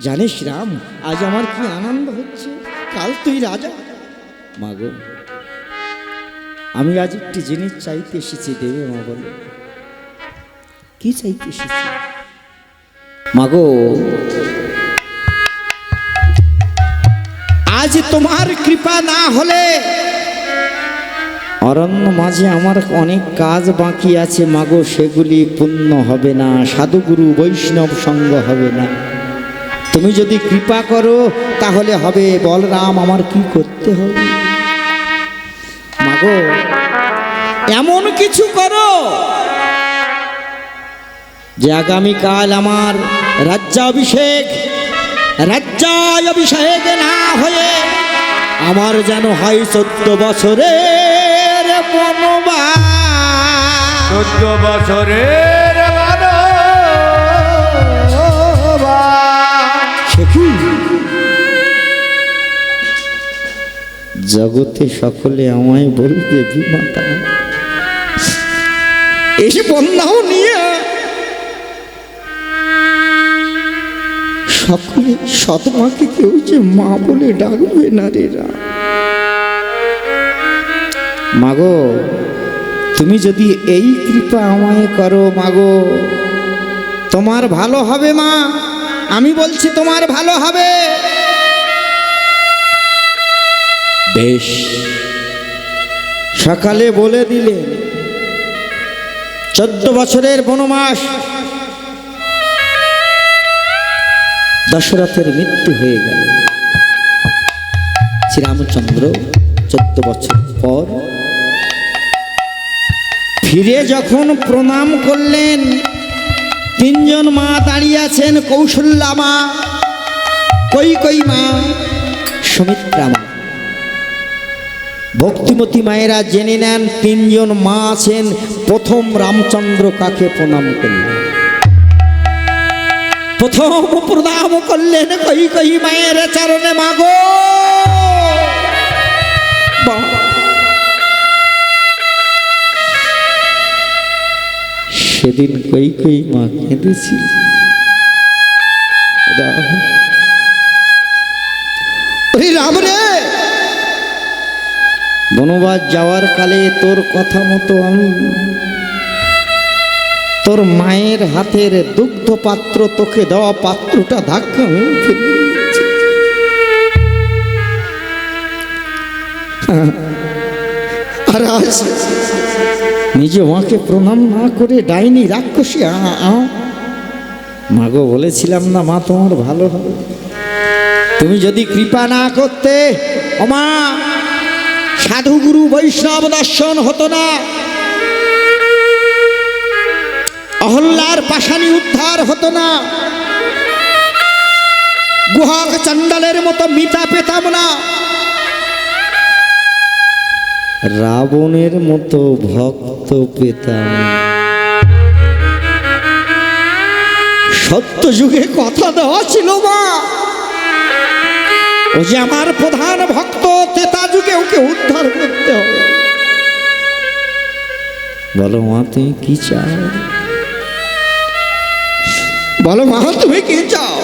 জানিস রাম, আজ আমার কি আনন্দ হচ্ছে, কাল তুই রাজা। মাগো, আমি আজ একটি জিনিস চাইতে এসেছি, দেবে মা? বলো, কি চাইতে এসেছি? মাগো, আজ তোমার কৃপা না হলে অরণ্য মাঝে আমার অনেক কাজ বাকি আছে মাগো, সেগুলি পূর্ণ হবে না, সাধুগুরু বৈষ্ণব সঙ্গ হবে না। তুমি যদি কৃপা করো তাহলে হবে। বলরাম, আমার কি করতে হবে? মাগো, এমন কিছু করো যে আগামীকাল আমার রাজ্যাভিষেক না হয়ে আমার যেন হয় 14 বছরের বনবাস। 14 বছরের বনবাস। সে কি? জগতে সকলে আমায় বলবে বিমাতা, এই বন্যাও নিয়ে সকলে সৎমাকে কেউ যে মা বলে ডাকবে না রে রাম। মাগো তুমি যদি এই কৃপা আমায় করো মাগো, তোমার ভালো হবে মা, আমি বলছি তোমার ভালো হবে। বেশ, সকালে বলে দিলেন 14 বছরের বনবাস, দশরথের মৃত্যু হয়ে গেল। শ্রীরামচন্দ্র 14 বছর পর ফিরে যখন প্রণাম করলেন, 3 জন মা দাঁড়িয়ে আছেন, কৌশল্যা মা, কৈকেয়ী মা, সুমিত্রা মা। ভক্তিমতী মায়েরা জেনে নেন 3 জন মা আছেন। প্রথম রামচন্দ্র কাকে প্রণাম করলেন? প্রথম প্রণাম করলেন কৈকেয়ী মায়ের চরণে। মাগো সেদিন কৈকেয়ী মা কেঁদেছিল। রাম রে, বনবাস যাওয়ার কালে তোর কথা মতো আমি তোর মায়ের হাতের দুগ্ধ পাত্র, তোকে দেওয়া পাত্রটা ধাক্কা মেরে ফেলে দিয়েছি। আর আজ নিজে মাকে প্রণাম না করে ডাইনি রাক্ষসী মাগো বলেছিলাম না মা তোমার ভালো হবে, তুমি যদি কৃপা না করতে ওমা সাধু গুরু বৈষ্ণব দর্শন হতো না, অহল্যার পাশানি উদ্ধার হতো না, গুহক চণ্ডালের মতো মিতা পেতাম না, রাবণের মতো ভক্ত পেতাম। সত্য যুগে কথা দেওয়া ছিল মা, ও যে আমার প্রধান ভক্ত, তেতা যুগে ওকে উদ্ধার করতে হবে। বলো মা তুমি কি চাও? বলো মা তুমি কি চাও?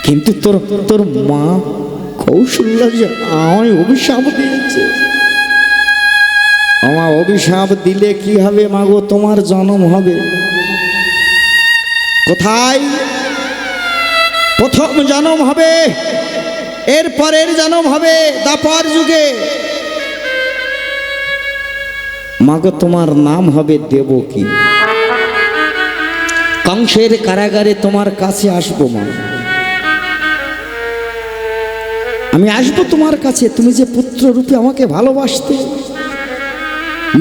কিন্তু তোর মা কৌশল্যা যে আমায় অভিশাপ দিয়েছে। আমার অভিশাপ দিলে কি হবে মাগো? তোমার জন্ম হবে কোথায়? প্রথম জন্ম হবে, এর পরের জন্ম হবে দ্বাপর যুগে। মাগো তোমার নাম হবে দেবকী। কংসের কারাগারে তোমার কাছে আসবো মা, আমি আসবো তোমার কাছে। তুমি যে পুত্র রূপে আমাকে ভালোবাসতে,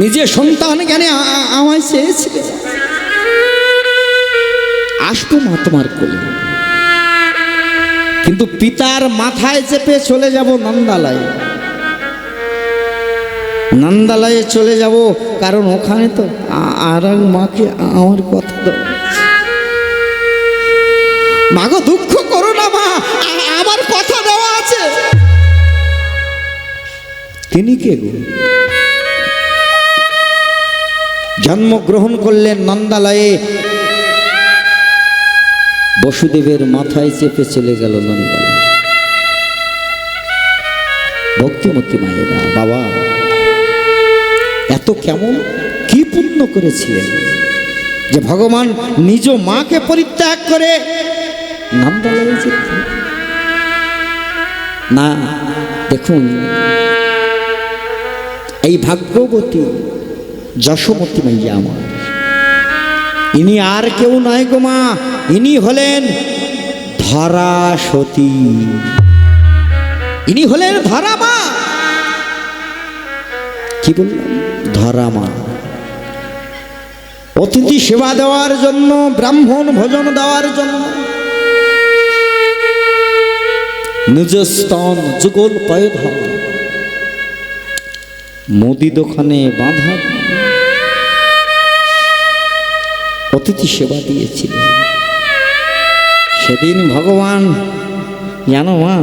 নিজে সন্তান জ্ঞানে আমায় চেয়েছিলে, আসবো মা তোমার কোলে। কিন্তু পিতার মাথায় চেপে চলে যাব নন্দালয়ে। নন্দালয়ে চলে যাব, কারণ ওখানে তো আর মাকে আমার কথা দাও। মাগো দুঃখ করো না মা, আমার কথা দেওয়া আছে। তিনি কে গো? জন্মগ্রহণ করলেন নন্দালয়ে, বসুদেবের মাথায় চেপে চলে গেল নন্দালয়। ভক্তিমতী মায়েরা, বাবা এত কেমন কি পুণ্য করেছিলেন যে ভগবান নিজ মাকে পরিত্যাগ করে নন্দালয়ে যেতেন না? দেখুন এই ভাগ্যবতী যশোমতী মাইয়া আমার, ইনি আর কেউ নয় গো মা, ইনি হলেন ধরা সতী। ইনি হলেন ধরা মা। কি বললাম? ধরা মা। অতিথি সেবা দেওয়ার জন্য, ব্রাহ্মণ ভোজন দেওয়ার জন্য নিজ স্তন যুগল পায়ে ধরা, মুদি দোকানে বাঁধা অতিথি সেবা দিয়েছিলেন। সেদিন ভগবান জানো মা,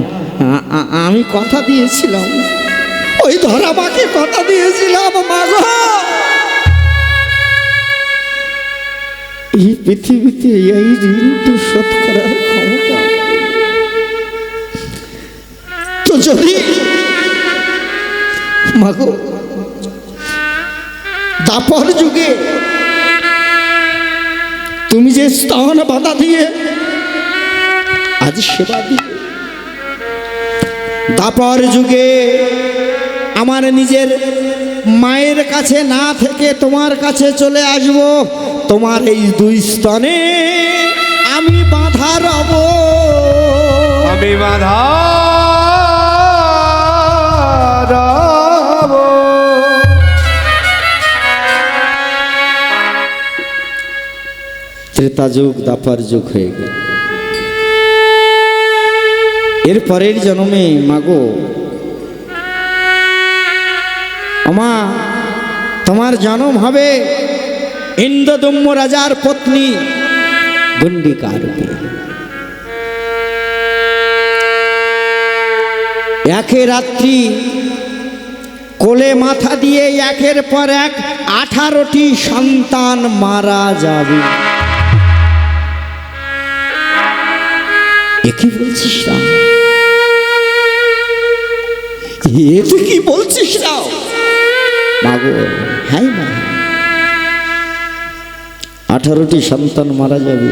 আমি কথা দিয়েছিলাম, ওই ধরা মাকে কথা দিয়েছিলাম মা গো, এই পৃথিবীতে এই ঋণ তো শোধ করার ক্ষমতা। তো যদি মাগো দাপর যুগে তুমি যে স্তন বাধা দিয়ে আজ সেবা দিয়ে, দাপর যুগে আমার নিজের মায়ের কাছে না থেকে তোমার কাছে চলে আসব, তোমার এই দুই স্তনে আমি বাধা রব, আমি বাধা রব। ত্রেতা যুগ দাপর যুগ হয়ে গেল। এর পরের জন্মে মাগো আমা তোমার জন্ম হবে ইন্দ্রদম্য রাজার পত্নী গণ্ডিকা রূপে। একে রাত্রি কোলে মাথা দিয়ে একের পর এক 18টি সন্তান মারা যাবে। এ কি বলছিস না? এ তুই কি বলছিস না? মাগো হ্যাঁ মা, 18টি সন্তান মারা যাবে।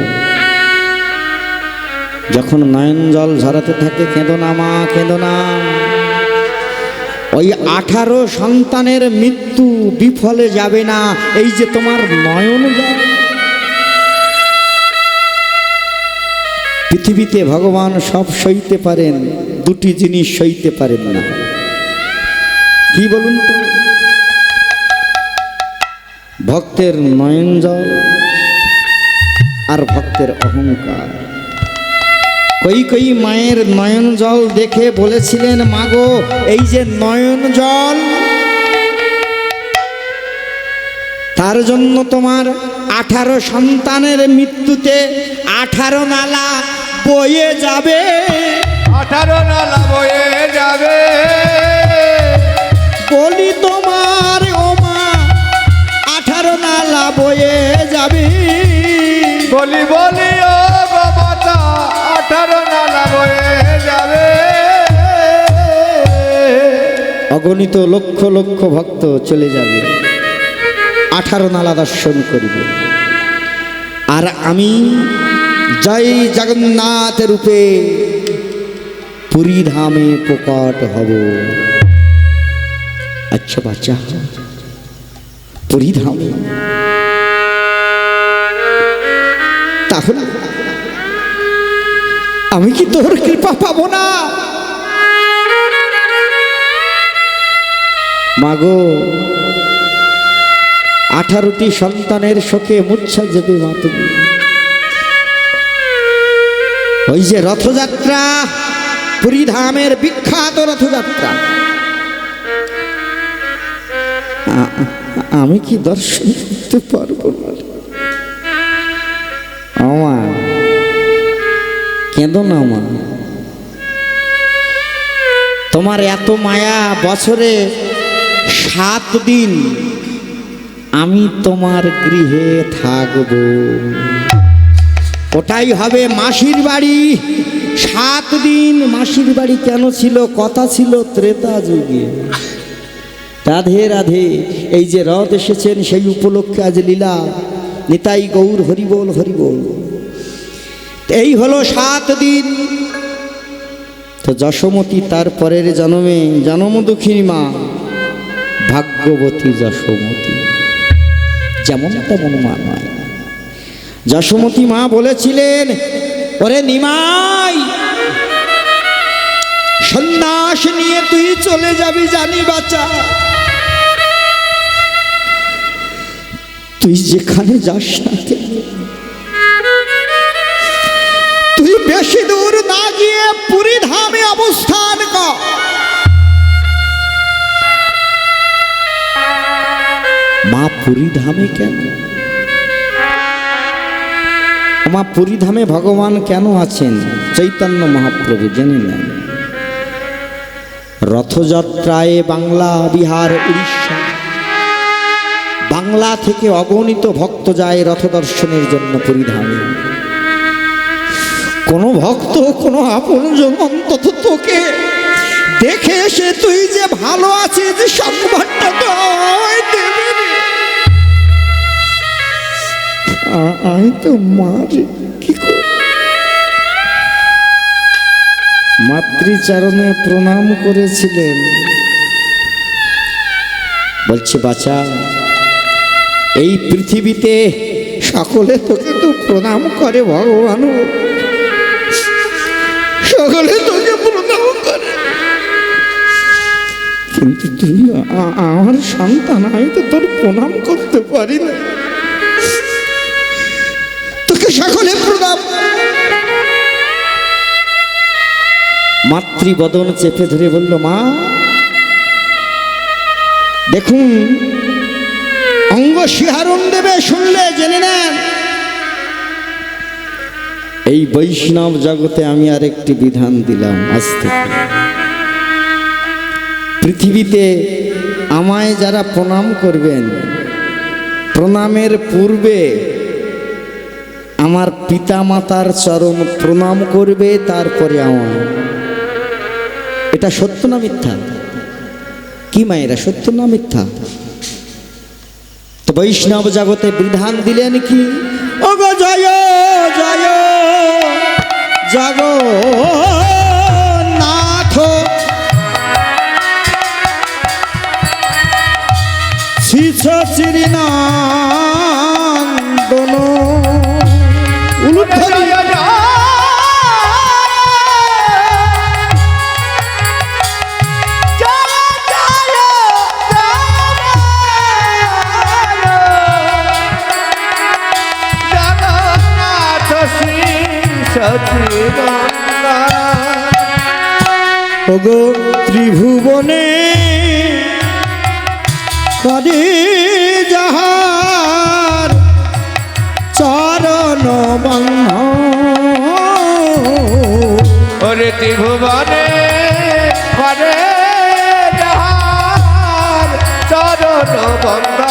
যখন নয়ন জল ঝরাতে থাকে, কেঁদো না মা কেঁদো না, ওই 18 সন্তানের মৃত্যু বিফলে যাবে না। এই যে তোমার নয়ন জল, পৃথিবীতে ভগবান সব সইতে পারেন, দুটি জিনিস সইতে পারেন না। কি বলুন তো? ভক্তের নয়ন জল আর ভক্তের অহংকার। কই কই মায়ের নয়ন জল দেখে বলেছিলেন, মাগো এই যে নয়ন জল, তার জন্য তোমার 18 সন্তানের মৃত্যুতে 18 নালা বয়ে যাবে, 18 নালা বয়ে যাবে। বলি তোমার ও মা 18 নালা বয়ে যাবে, বলি বলি ও গো মাতা 18 নালা বয়ে যাবে। অগণিত লক্ষ লক্ষ ভক্ত চলে যাবে, 18 নালা দর্শন করবে। আর আমি জয় জগন্নাথ রূপে পুরী ধামে প্রকট হব। আচ্ছা বাচ্চা, পুরী ধামে তাহলে আমি কি তোর কৃপা পাবো না? মাগো 18টি সন্তানের শোকে মূর্ছা যাবে মা তুমি। ওই যে রথযাত্রা, পুরী ধামের বিখ্যাত রথযাত্রা, আমি কি দর্শন করতে পারবো না? আমা কেঁদো না মা, তোমার এত মায়া, বছরে 7 দিন আমি তোমার গৃহে থাকব, ওটাই হবে মাসির বাড়ি। 7 দিন মাসির বাড়ি কেন ছিল? কথা ছিল ত্রেতা যুগে। রাধে রাধে। এই যে রথ এসেছেন সেই উপলক্ষে আজ লীলা, নিতাই গৌর হরিবোল হরিবোল। এই হলো 7 দিন। তো যশোমতী তার পরের জন্মে জনমদুখিনী মা, ভাগ্যবতী যশোমতী, যেমন তেমন মা নয়। যশোমতী মা বলেছিলেন, ওরে নিমাই, সন্ন্যাস নিয়ে তুই চলে যাবি জানি বাচ্চা, তুই যেখানে যাস না তুই বেশি দূর না গিয়ে পুরী ধামে অবস্থান কর। মা পুরী ধামে কেন? মা পুরী ধামে ভগবান কেন আছেন? চৈতন্য মহাপ্রভু জেনে নেন। রথযাত্রায় বাংলা, বিহার, উড়িষ্যা বাংলা থেকে অগণিত ভক্ত যায় রথ দর্শনের জন্য পরিধানে। কোনো ভক্ত কোনো আপনজন অন্তত তোকে দেখে এসে তুই যে ভালো আছিস সংবাদটা তো আমায় দেবে রে। আমি তো মার কি করি। মাতৃচরণে প্রণাম করেছিলেন। বলছে বাছা, এই পৃথিবীতে সকলে তোকে তো প্রণাম করে ভগবান, সকলে তোকে প্রণাম করে, কিন্তু তুই আমার সন্তান, আমি তো তোর প্রণাম করতে পারি না। তোকে সকলে প্রণাম। মাতৃবদন চেপে ধরে বলল, মা দেখুন, অঙ্গ শিহারণ দেবে, শুনলে জেনে নেন। এই বৈষ্ণব জগতে আমি আরেকটি বিধান দিলাম, আজ থেকে পৃথিবীতে আমায় যারা প্রণাম করবেন, প্রণামের পূর্বে আমার পিতা মাতার চরণ প্রণাম করবে, তারপরে আমায়। এটা সত্য না মিথ্যা? কি মায়েরা, সত্য না মিথ্যা? তো বৈষ্ণব জগতে বিধান দিলেন কি, ওগো জয় জয় জগন্নাথ, শিষ শ্রীনন্দন উলুধ্বনি। ওগো ত্রিভুবনে করে যাহার চরণ বন্ধ, ওরে ত্রিভুবনে করে যাহার চরণ বন্ধ,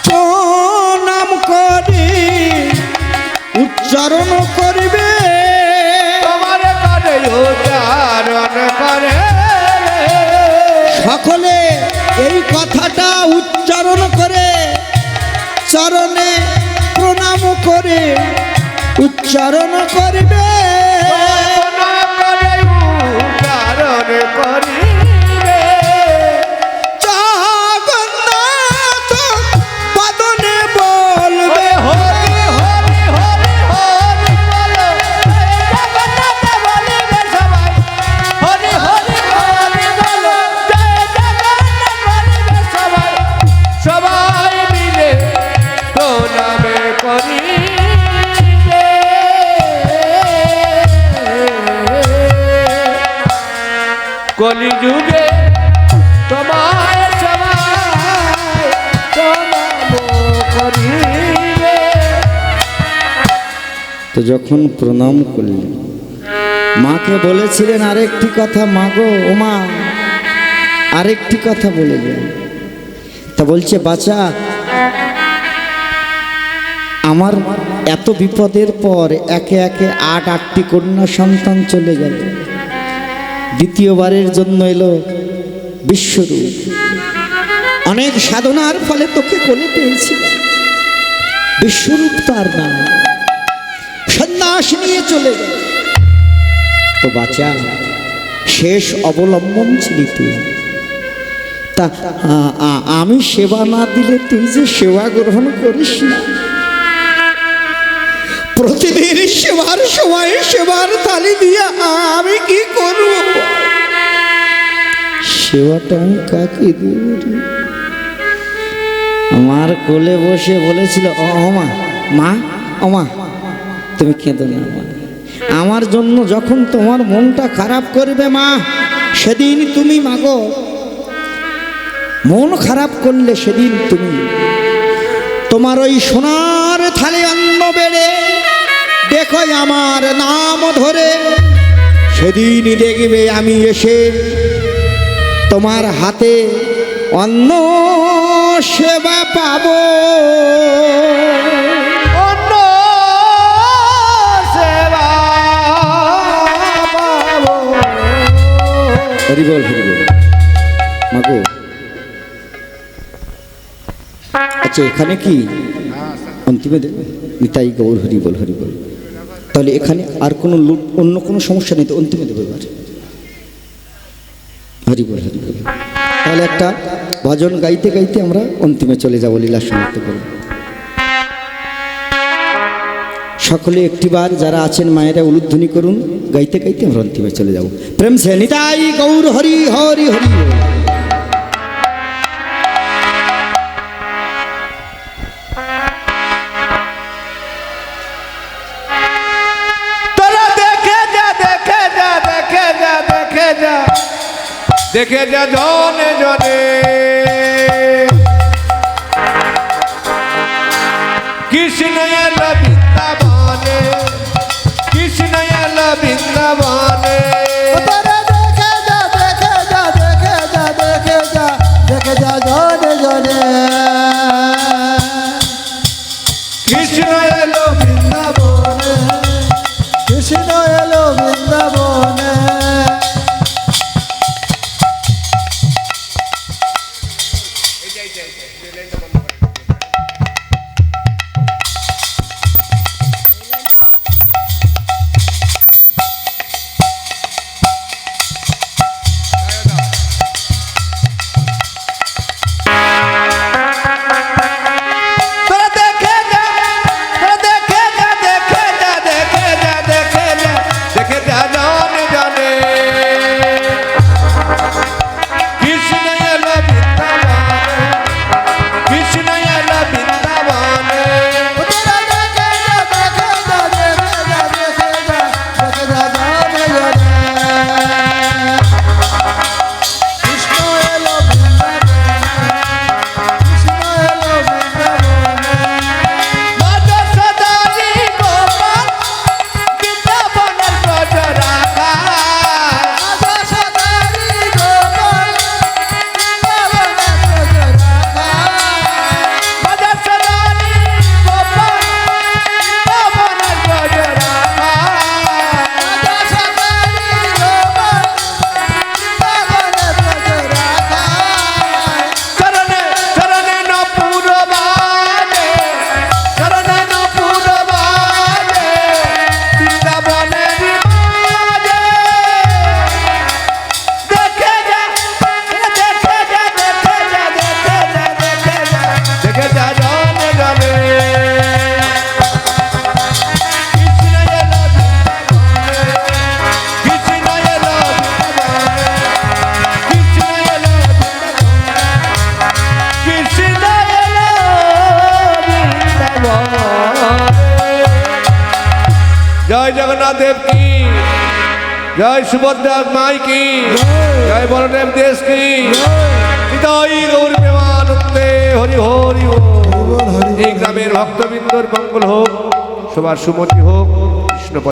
প্রণাম করে উচ্চারণ করবে, তোমার করে উচ্চারণ করে। সকলে এই কথাটা উচ্চারণ করে, চরণে প্রণাম করে উচ্চারণ করবে, উচ্চারণ করিবে। জগন্নাথ বদনে বলবে, হরি হরি হরি হরি বলো, জগন্নাথ বলিবে সবাই, হরি হরি হরি বলো, জয় জগন্নাথ বলিবে সবাই, সবাই মিলে প্রণামে করিবে। কলিযুগে তোমায় সবাই প্রণাম করিবে। তো যখন প্রণাম করলেন, মাকে বলেছিলেন আরেকটি কথা, মা গো, ও মা আরেকটি কথা বলে যান। তা বলছে, বাচ্চা আমার এত বিপদের পর একে একে আটটি কন্যা সন্তান চলে গেল, দ্বিতীয়বারের জন্য এলো বিশ্বরূপ। অনেক সাধনার ফলে তোকে কোলে পেয়েছিল, বিশ্বরূপ তার নাম, সন্ন্যাস নিয়ে চলে গেল। তো বাচ্চা শেষ অবলম্বন ছিলি তুই, তা আমি সেবা না দিলে তুই যে সেবা গ্রহণ করিস না, প্রতিদিন সেবার সময় সেবার থালি দিয়ে আমি কি করব? সেবাটা আমি কাকে দেব? আমার কোলে বসে বলেছিল, মা মা ও মা তুমি কেঁদো না, আমার জন্য যখন তোমার মনটা খারাপ করবে মা, সেদিন তুমি মাগো, মন খারাপ করলে সেদিন তুমি তোমার ওই সোনার থালে অন্ন বেড়ে দেখো আমার নাম ধরে, সেদিন দেখবে আমি এসে তোমার হাতে অন্য সেবা পাবো অন্য সেবা পাবো। হরিবল হরিবল মাগো। আচ্ছা এখানে কি অন্তিমে দেবে নিতাই গৌর হরিবল হরিবল। তাহলে এখানে আর কোনো অন্য কোনো সমস্যা নেই তো অন্তিমে দেবো এবার হরিবল হরিবল। তাহলে একটা ভজন গাইতে গাইতে আমরা অন্তিমে চলে যাবো, লীলা সমাপ্ত করব। সকলে একটিবার যারা আছেন মায়েরা উলুধ্বনি করুন, গাইতে গাইতে আমরা অন্তিমে চলে যাব। প্রেম সে নিতাই গৌর হরি হরি হরি। তোরা দেখে যা দেখে যা দেখে যা দেখে যা দেখে যা জনে জনে কৃষ্ণ এলো বৃন্দাবনে, কৃষ্ণ এলো বৃন্দাবনে। তোরা দেখে যা দেখে যা দেখে যা দেখে যা দেখে যা জনে জনে কৃষ্ণ এলো বৃন্দাবনে, কৃষ্ণ এলো বৃন্দাবনে। তোরা দেখে যা তোরা দেখে যা দেখে যা দেখে যা দেখে যা দেখে যা জনে জনে কৃষ্ণ এলো বৃন্দাবনে, কৃষ্ণ এলো বৃন্দাবনে। তোরা দেখে যা দেখে যা দেখে যা দেখে যা দেখে যা জনে জনে কৃষ্ণ এলো বৃন্দাবনে, কৃষ্ণ এলো বৃন্দাবনে। মধুসূদনী গোপাল বৃন্দাবনের ব্রজ রাখা। রাধা সদারি গোপাল বৃন্দাবনে ব্রজ রাখা। মধুসূদনী গোপাল বৃন্দাবনের ব্রজ রাখা। রাধা সদারি গোপাল বৃন্দাবনে ব্রজ রাখা। চরণে চরণে নপুর বাজে, চরণে নপুর বাজে বৃন্দাবনের বাজে। দেখে যা দেখে যা দেখে যা দেখে যা দেখে যা দেখে যা জনে জনে কৃষ্ণ এলো বৃন্দাবনে, কৃষ্ণ এলো বৃন্দাবনে, কৃষ্ণ এলো বৃন্দাবনে, কৃষ্ণ এলো বৃন্দাবনে। জয় জগন্নাথ দেব কি জয়, সুভদ্রা মাই কি জয়, বলদেব দেশ কি নিতাই গৌর প্রেমানন্দে হরি হরি। এই গ্রামের ভক্তবৃন্দর মঙ্গল হোক, সবার সুমতি হোক।